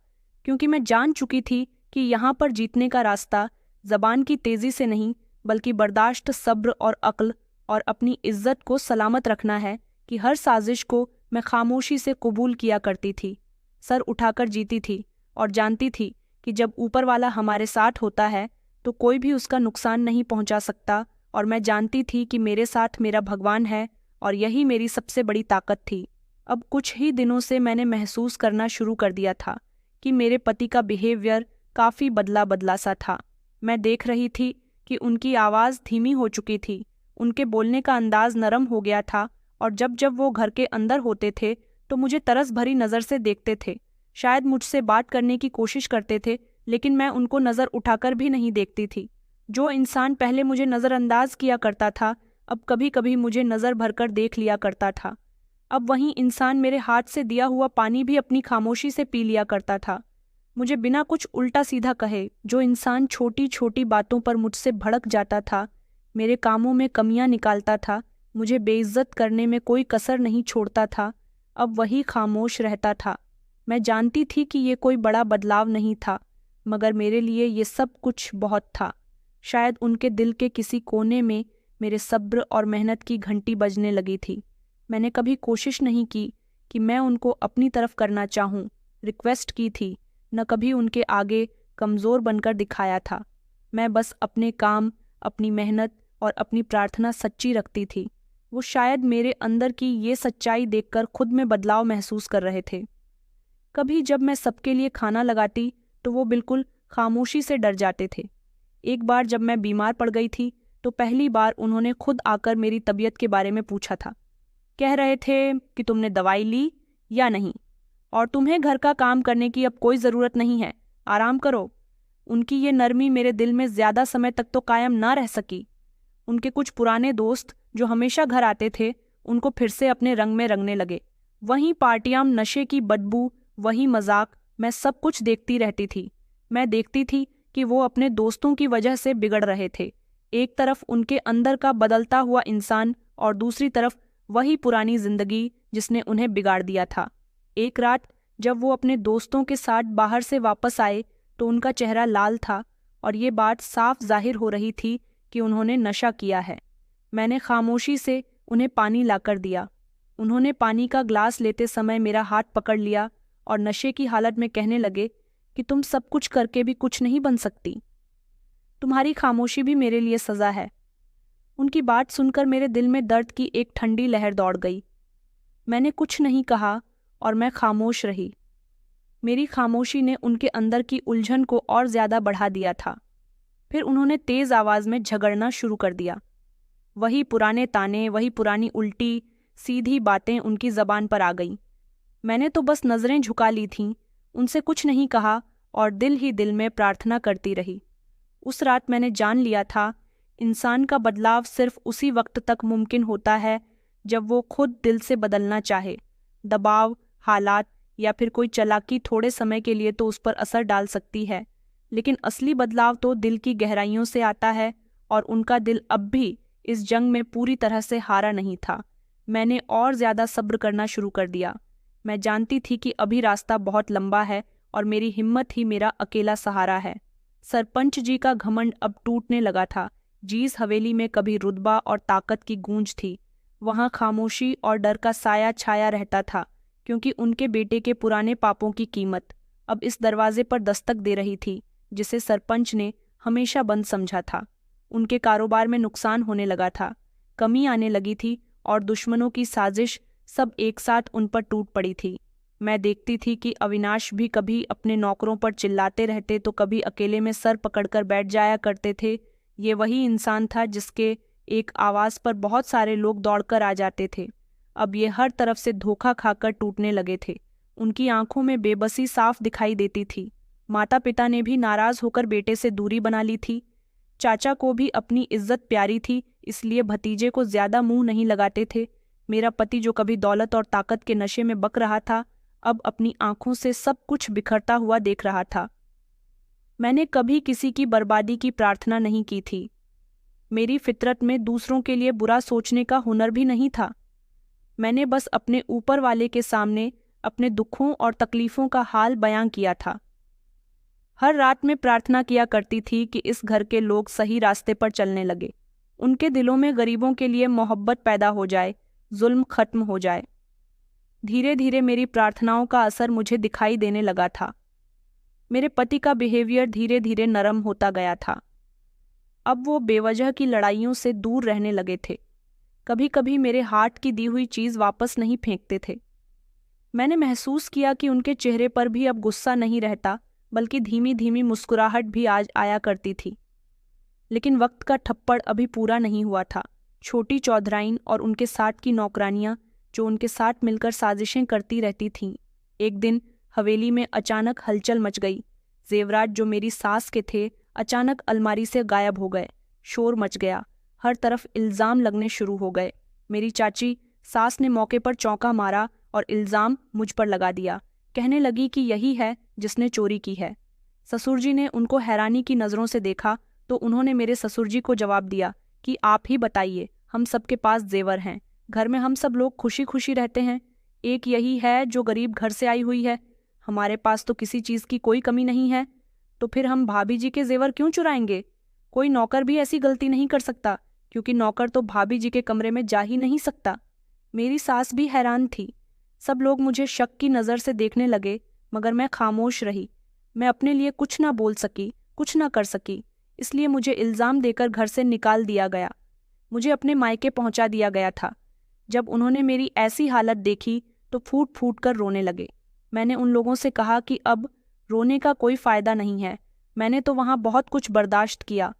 क्योंकि मैं जान चुकी थी कि यहाँ पर जीतने का रास्ता ज़बान की तेज़ी से नहीं, बल्कि बर्दाश्त, सब्र और अक्ल और अपनी इज्जत को सलामत रखना है कि हर साजिश को मैं खामोशी से कबूल किया करती थी, सर उठाकर जीती थी और जानती थी कि जब ऊपर वाला हमारे साथ होता है तो कोई भी उसका नुकसान नहीं पहुंचा सकता। और मैं जानती थी कि मेरे साथ मेरा भगवान है और यही मेरी सबसे बड़ी ताकत थी। अब कुछ ही दिनों से मैंने महसूस करना शुरू कर दिया था कि मेरे पति का बिहेवियर काफ़ी बदला बदला सा था। मैं देख रही थी कि उनकी आवाज़ धीमी हो चुकी थी, उनके बोलने का अंदाज नरम हो गया था और जब जब वो घर के अंदर होते थे तो मुझे तरस भरी नज़र से देखते थे। शायद मुझसे बात करने की कोशिश करते थे, लेकिन मैं उनको नज़र उठाकर भी नहीं देखती थी। जो इंसान पहले मुझे नज़रअंदाज किया करता था, अब कभी कभी मुझे नज़र भरकर देख लिया करता था। अब वही इंसान मेरे हाथ से दिया हुआ पानी भी अपनी खामोशी से पी लिया करता था, मुझे बिना कुछ उल्टा सीधा कहे। जो इंसान छोटी छोटी बातों पर मुझसे भड़क जाता था, मेरे कामों में कमियां निकालता था, मुझे बेइज्जत करने में कोई कसर नहीं छोड़ता था, अब वही खामोश रहता था। मैं जानती थी कि ये कोई बड़ा बदलाव नहीं था, मगर मेरे लिए ये सब कुछ बहुत था। शायद उनके दिल के किसी कोने में मेरे सब्र और मेहनत की घंटी बजने लगी थी। मैंने कभी कोशिश नहीं की कि मैं उनको अपनी तरफ करना चाहूँ, रिक्वेस्ट की थी, न कभी उनके आगे कमज़ोर बनकर दिखाया था। मैं बस अपने काम, अपनी मेहनत और अपनी प्रार्थना सच्ची रखती थी। वो शायद मेरे अंदर की ये सच्चाई देखकर खुद में बदलाव महसूस कर रहे थे। कभी जब मैं सबके लिए खाना लगाती तो वो बिल्कुल खामोशी से डर जाते थे। एक बार जब मैं बीमार पड़ गई थी तो पहली बार उन्होंने खुद आकर मेरी तबीयत के बारे में पूछा था। कह रहे थे कि तुमने दवाई ली या नहीं, और तुम्हें घर का काम करने की अब कोई ज़रूरत नहीं है, आराम करो। उनकी ये नरमी मेरे दिल में ज़्यादा समय तक तो कायम ना रह सकी। उनके कुछ पुराने दोस्त जो हमेशा घर आते थे, उनको फिर से अपने रंग में रंगने लगे। वहीं पार्टियां, नशे की बदबू, वही मजाक, मैं सब कुछ देखती रहती थी। मैं देखती थी कि वो अपने दोस्तों की वजह से बिगड़ रहे थे। एक तरफ उनके अंदर का बदलता हुआ इंसान और दूसरी तरफ वही पुरानी जिंदगी जिसने उन्हें बिगाड़ दिया था। एक रात जब वो अपने दोस्तों के साथ बाहर से वापस आए तो उनका चेहरा लाल था और ये बात साफ जाहिर हो रही थी कि उन्होंने नशा किया है। मैंने खामोशी से उन्हें पानी लाकर दिया। उन्होंने पानी का ग्लास लेते समय मेरा हाथ पकड़ लिया और नशे की हालत में कहने लगे कि तुम सब कुछ करके भी कुछ नहीं बन सकती, तुम्हारी खामोशी भी मेरे लिए सज़ा है। उनकी बात सुनकर मेरे दिल में दर्द की एक ठंडी लहर दौड़ गई। मैंने कुछ नहीं कहा और मैं खामोश रही। मेरी खामोशी ने उनके अंदर की उलझन को और ज़्यादा बढ़ा दिया था। फिर उन्होंने तेज़ आवाज़ में झगड़ना शुरू कर दिया। वही पुराने ताने, वही पुरानी उल्टी सीधी बातें उनकी ज़बान पर आ गईं। मैंने तो बस नज़रें झुका ली थीं, उनसे कुछ नहीं कहा और दिल ही दिल में प्रार्थना करती रही। उस रात मैंने जान लिया था, इंसान का बदलाव सिर्फ उसी वक्त तक मुमकिन होता है जब वो खुद दिल से बदलना चाहे। दबाव, हालात या फिर कोई चालाकी थोड़े समय के लिए तो उस पर असर डाल सकती है, लेकिन असली बदलाव तो दिल की गहराइयों से आता है और उनका दिल अब भी इस जंग में पूरी तरह से हारा नहीं था। मैंने और ज़्यादा सब्र करना शुरू कर दिया। मैं जानती थी कि अभी रास्ता बहुत लंबा है और मेरी हिम्मत ही मेरा अकेला सहारा है। सरपंच जी का घमंड अब टूटने लगा था। जिस हवेली में कभी रुतबा और ताकत की गूंज थी, वहाँ खामोशी और डर का साया छाया रहता था, क्योंकि उनके बेटे के पुराने पापों की कीमत अब इस दरवाजे पर दस्तक दे रही थी जिसे सरपंच ने हमेशा बंद समझा था। उनके कारोबार में नुकसान होने लगा था, कमी आने लगी थी और दुश्मनों की साजिश सब एक साथ उन पर टूट पड़ी थी। मैं देखती थी कि अविनाश भी कभी अपने नौकरों पर चिल्लाते रहते तो कभी अकेले में सर पकड़कर बैठ जाया करते थे। ये वही इंसान था जिसके एक आवाज़ पर बहुत सारे लोग दौड़कर आ जाते थे। अब ये हर तरफ से धोखा खाकर टूटने लगे थे। उनकी आंखों में बेबसी साफ दिखाई देती थी। माता पिता ने भी नाराज होकर बेटे से दूरी बना ली थी। चाचा को भी अपनी इज्जत प्यारी थी, इसलिए भतीजे को ज्यादा मुंह नहीं लगाते थे। मेरा पति जो कभी दौलत और ताकत के नशे में बक रहा था, अब अपनी आंखों से सब कुछ बिखरता हुआ देख रहा था। मैंने कभी किसी की बर्बादी की प्रार्थना नहीं की थी। मेरी फितरत में दूसरों के लिए बुरा सोचने का हुनर भी नहीं था। मैंने बस अपने ऊपर वाले के सामने अपने दुखों और तकलीफों का हाल बयां किया था। हर रात में प्रार्थना किया करती थी कि इस घर के लोग सही रास्ते पर चलने लगे, उनके दिलों में गरीबों के लिए मोहब्बत पैदा हो जाए, जुल्म खत्म हो जाए। धीरे धीरे मेरी प्रार्थनाओं का असर मुझे दिखाई देने लगा था। मेरे पति का बिहेवियर धीरे धीरे नरम होता गया था। अब वो बेवजह की लड़ाइयों से दूर रहने लगे थे। कभी कभी मेरे हाथ की दी हुई चीज़ वापस नहीं फेंकते थे। मैंने महसूस किया कि उनके चेहरे पर भी अब गुस्सा नहीं रहता, बल्कि धीमी धीमी मुस्कुराहट भी आज आया करती थी। लेकिन वक्त का थप्पड़ अभी पूरा नहीं हुआ था। छोटी चौधराइन और उनके साथ की नौकरानियां जो उनके साथ मिलकर साजिशें करती रहती थीं। एक दिन हवेली में अचानक हलचल मच गई। जेवरात जो मेरी सास के थे अचानक अलमारी से गायब हो गए। शोर मच गया, हर तरफ इल्ज़ाम लगने शुरू हो गए। मेरी चाची सास ने मौके पर चौंका मारा और इल्ज़ाम मुझ पर लगा दिया। कहने लगी कि यही है जिसने चोरी की है। ससुर जी ने उनको हैरानी की नज़रों से देखा तो उन्होंने मेरे ससुर जी को जवाब दिया कि आप ही बताइए, हम सबके पास जेवर हैं, घर में हम सब लोग खुशी खुशी रहते हैं, एक यही है जो गरीब घर से आई हुई है। हमारे पास तो किसी चीज़ की कोई कमी नहीं है, तो फिर हम भाभी जी के जेवर क्यों चुराएंगे? कोई नौकर भी ऐसी गलती नहीं कर सकता, क्योंकि नौकर तो भाभी जी के कमरे में जा ही नहीं सकता। मेरी सास भी हैरान थी। सब लोग मुझे शक की नज़र से देखने लगे, मगर मैं खामोश रही। मैं अपने लिए कुछ ना बोल सकी, कुछ ना कर सकी, इसलिए मुझे इल्ज़ाम देकर घर से निकाल दिया गया। मुझे अपने मायके पहुंचा दिया गया था। जब उन्होंने मेरी ऐसी हालत देखी तो फूट फूट कर रोने लगे। मैंने उन लोगों से कहा कि अब रोने का कोई फ़ायदा नहीं है, मैंने तो वहाँ बहुत कुछ बर्दाश्त किया।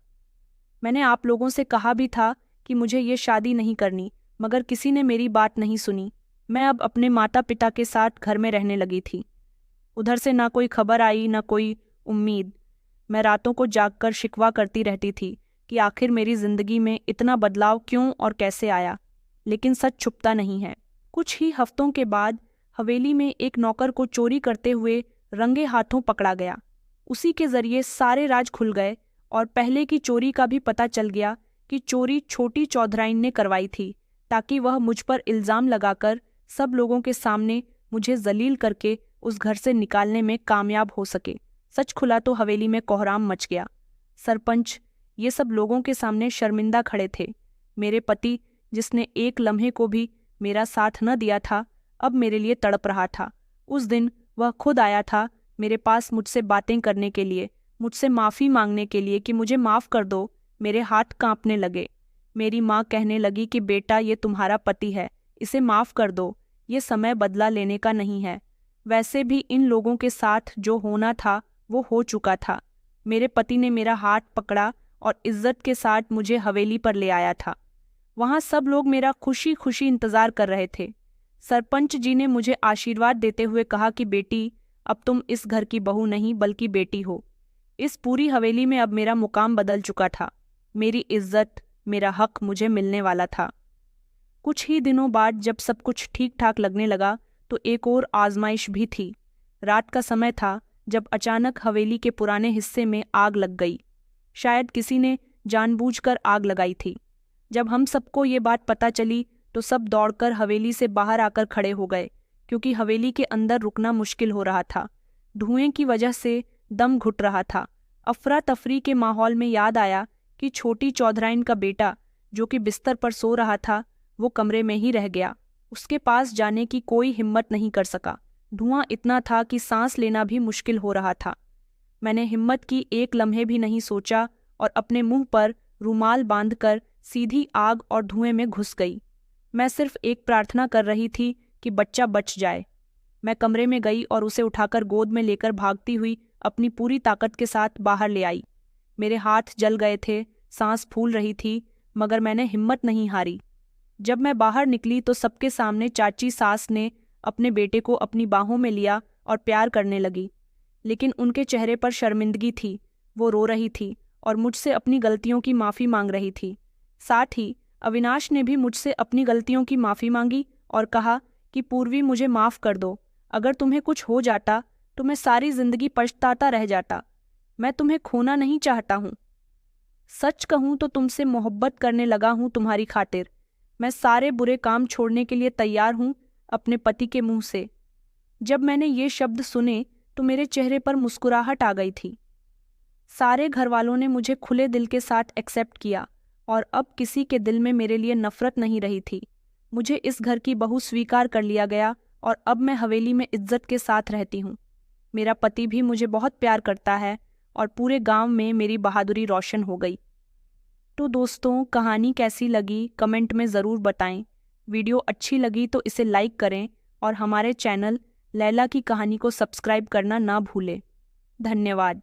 मैंने आप लोगों से कहा भी था कि मुझे ये शादी नहीं करनी, मगर किसी ने मेरी बात नहीं सुनी। मैं अब अपने माता पिता के साथ घर में रहने लगी थी। उधर से ना कोई खबर आई, ना कोई उम्मीद। मैं रातों को जागकर शिकवा करती रहती थी कि आखिर मेरी जिंदगी में इतना बदलाव क्यों और कैसे आया। लेकिन सच छुपता नहीं है। कुछ ही हफ्तों के बाद हवेली में एक नौकर को चोरी करते हुए रंगे हाथों पकड़ा गया। उसी के जरिए सारे राज खुल गए और पहले की चोरी का भी पता चल गया कि चोरी छोटी चौधराइन ने करवाई थी, ताकि वह मुझ पर इल्ज़ाम लगाकर सब लोगों के सामने मुझे जलील करके उस घर से निकालने में कामयाब हो सके। सच खुला तो हवेली में कोहराम मच गया। सरपंच ये सब लोगों के सामने शर्मिंदा खड़े थे। मेरे पति, जिसने एक लम्हे को भी मेरा साथ न दिया था, अब मेरे लिए तड़प रहा था। उस दिन वह खुद आया था मेरे पास मुझसे बातें करने के लिए, मुझसे माफ़ी मांगने के लिए कि मुझे माफ़ कर दो। मेरे हाथ कांपने लगे। मेरी माँ कहने लगी कि बेटा, ये तुम्हारा पति है, इसे माफ़ कर दो, ये समय बदला लेने का नहीं है। वैसे भी इन लोगों के साथ जो होना था वो हो चुका था। मेरे पति ने मेरा हाथ पकड़ा और इज्जत के साथ मुझे हवेली पर ले आया था। वहाँ सब लोग मेरा खुशी खुशी इंतज़ार कर रहे थे। सरपंच जी ने मुझे आशीर्वाद देते हुए कहा कि बेटी, अब तुम इस घर की बहू नहीं बल्कि बेटी हो। इस पूरी हवेली में अब मेरा मुकाम बदल चुका था। मेरी इज्जत, मेरा हक मुझे मिलने वाला था। कुछ ही दिनों बाद जब सब कुछ ठीक ठाक लगने लगा तो एक और आजमाइश भी थी। रात का समय था जब अचानक हवेली के पुराने हिस्से में आग लग गई। शायद किसी ने जानबूझकर आग लगाई थी। जब हम सबको ये बात पता चली तो सब दौड़कर हवेली से बाहर आकर खड़े हो गए, क्योंकि हवेली के अंदर रुकना मुश्किल हो रहा था। धुएं की वजह से दम घुट रहा था। अफरा तफरी के माहौल में याद आया कि छोटी चौधराइन का बेटा, जो कि बिस्तर पर सो रहा था, वो कमरे में ही रह गया। उसके पास जाने की कोई हिम्मत नहीं कर सका। धुआं इतना था कि सांस लेना भी मुश्किल हो रहा था। मैंने हिम्मत की, एक लम्हे भी नहीं सोचा और अपने मुंह पर रुमाल बांधकर सीधी आग और धुएं में घुस गई। मैं सिर्फ एक प्रार्थना कर रही थी कि बच्चा बच जाए। मैं कमरे में गई और उसे उठाकर गोद में लेकर भागती हुई अपनी पूरी ताकत के साथ बाहर ले आई। मेरे हाथ जल गए थे, सांस फूल रही थी, मगर मैंने हिम्मत नहीं हारी। जब मैं बाहर निकली तो सबके सामने चाची सास ने अपने बेटे को अपनी बाहों में लिया और प्यार करने लगी। लेकिन उनके चेहरे पर शर्मिंदगी थी। वो रो रही थी और मुझसे अपनी गलतियों की माफ़ी मांग रही थी। साथ ही अविनाश ने भी मुझसे अपनी गलतियों की माफ़ी मांगी और कहा कि पूर्वी, मुझे माफ़ कर दो। अगर तुम्हें कुछ हो जाता तो मैं सारी जिंदगी पछताता रह जाता। मैं तुम्हें खोना नहीं चाहता हूँ। सच कहूँ तो तुमसे मोहब्बत करने लगा हूँ तुम्हारी खातिर। मैं सारे बुरे काम छोड़ने के लिए तैयार हूँ अपने पति के मुंह से। जब मैंने ये शब्द सुने तो मेरे चेहरे पर मुस्कुराहट आ गई थी। सारे घरवालों ने मुझे खुले दिल के साथ एक्सेप्ट किया और अब किसी के दिल में मेरे लिए नफरत नहीं रही थी। मुझे इस घर की बहू स्वीकार कर लिया गया और अब मैं हवेली में इज्जत के साथ रहती हूँ। मेरा पति भी मुझे बहुत प्यार करता है और पूरे गांव में मेरी बहादुरी रोशन हो गई। तो दोस्तों, कहानी कैसी लगी कमेंट में ज़रूर बताएं। वीडियो अच्छी लगी तो इसे लाइक करें और हमारे चैनल लैला की कहानी को सब्सक्राइब करना ना भूलें। धन्यवाद।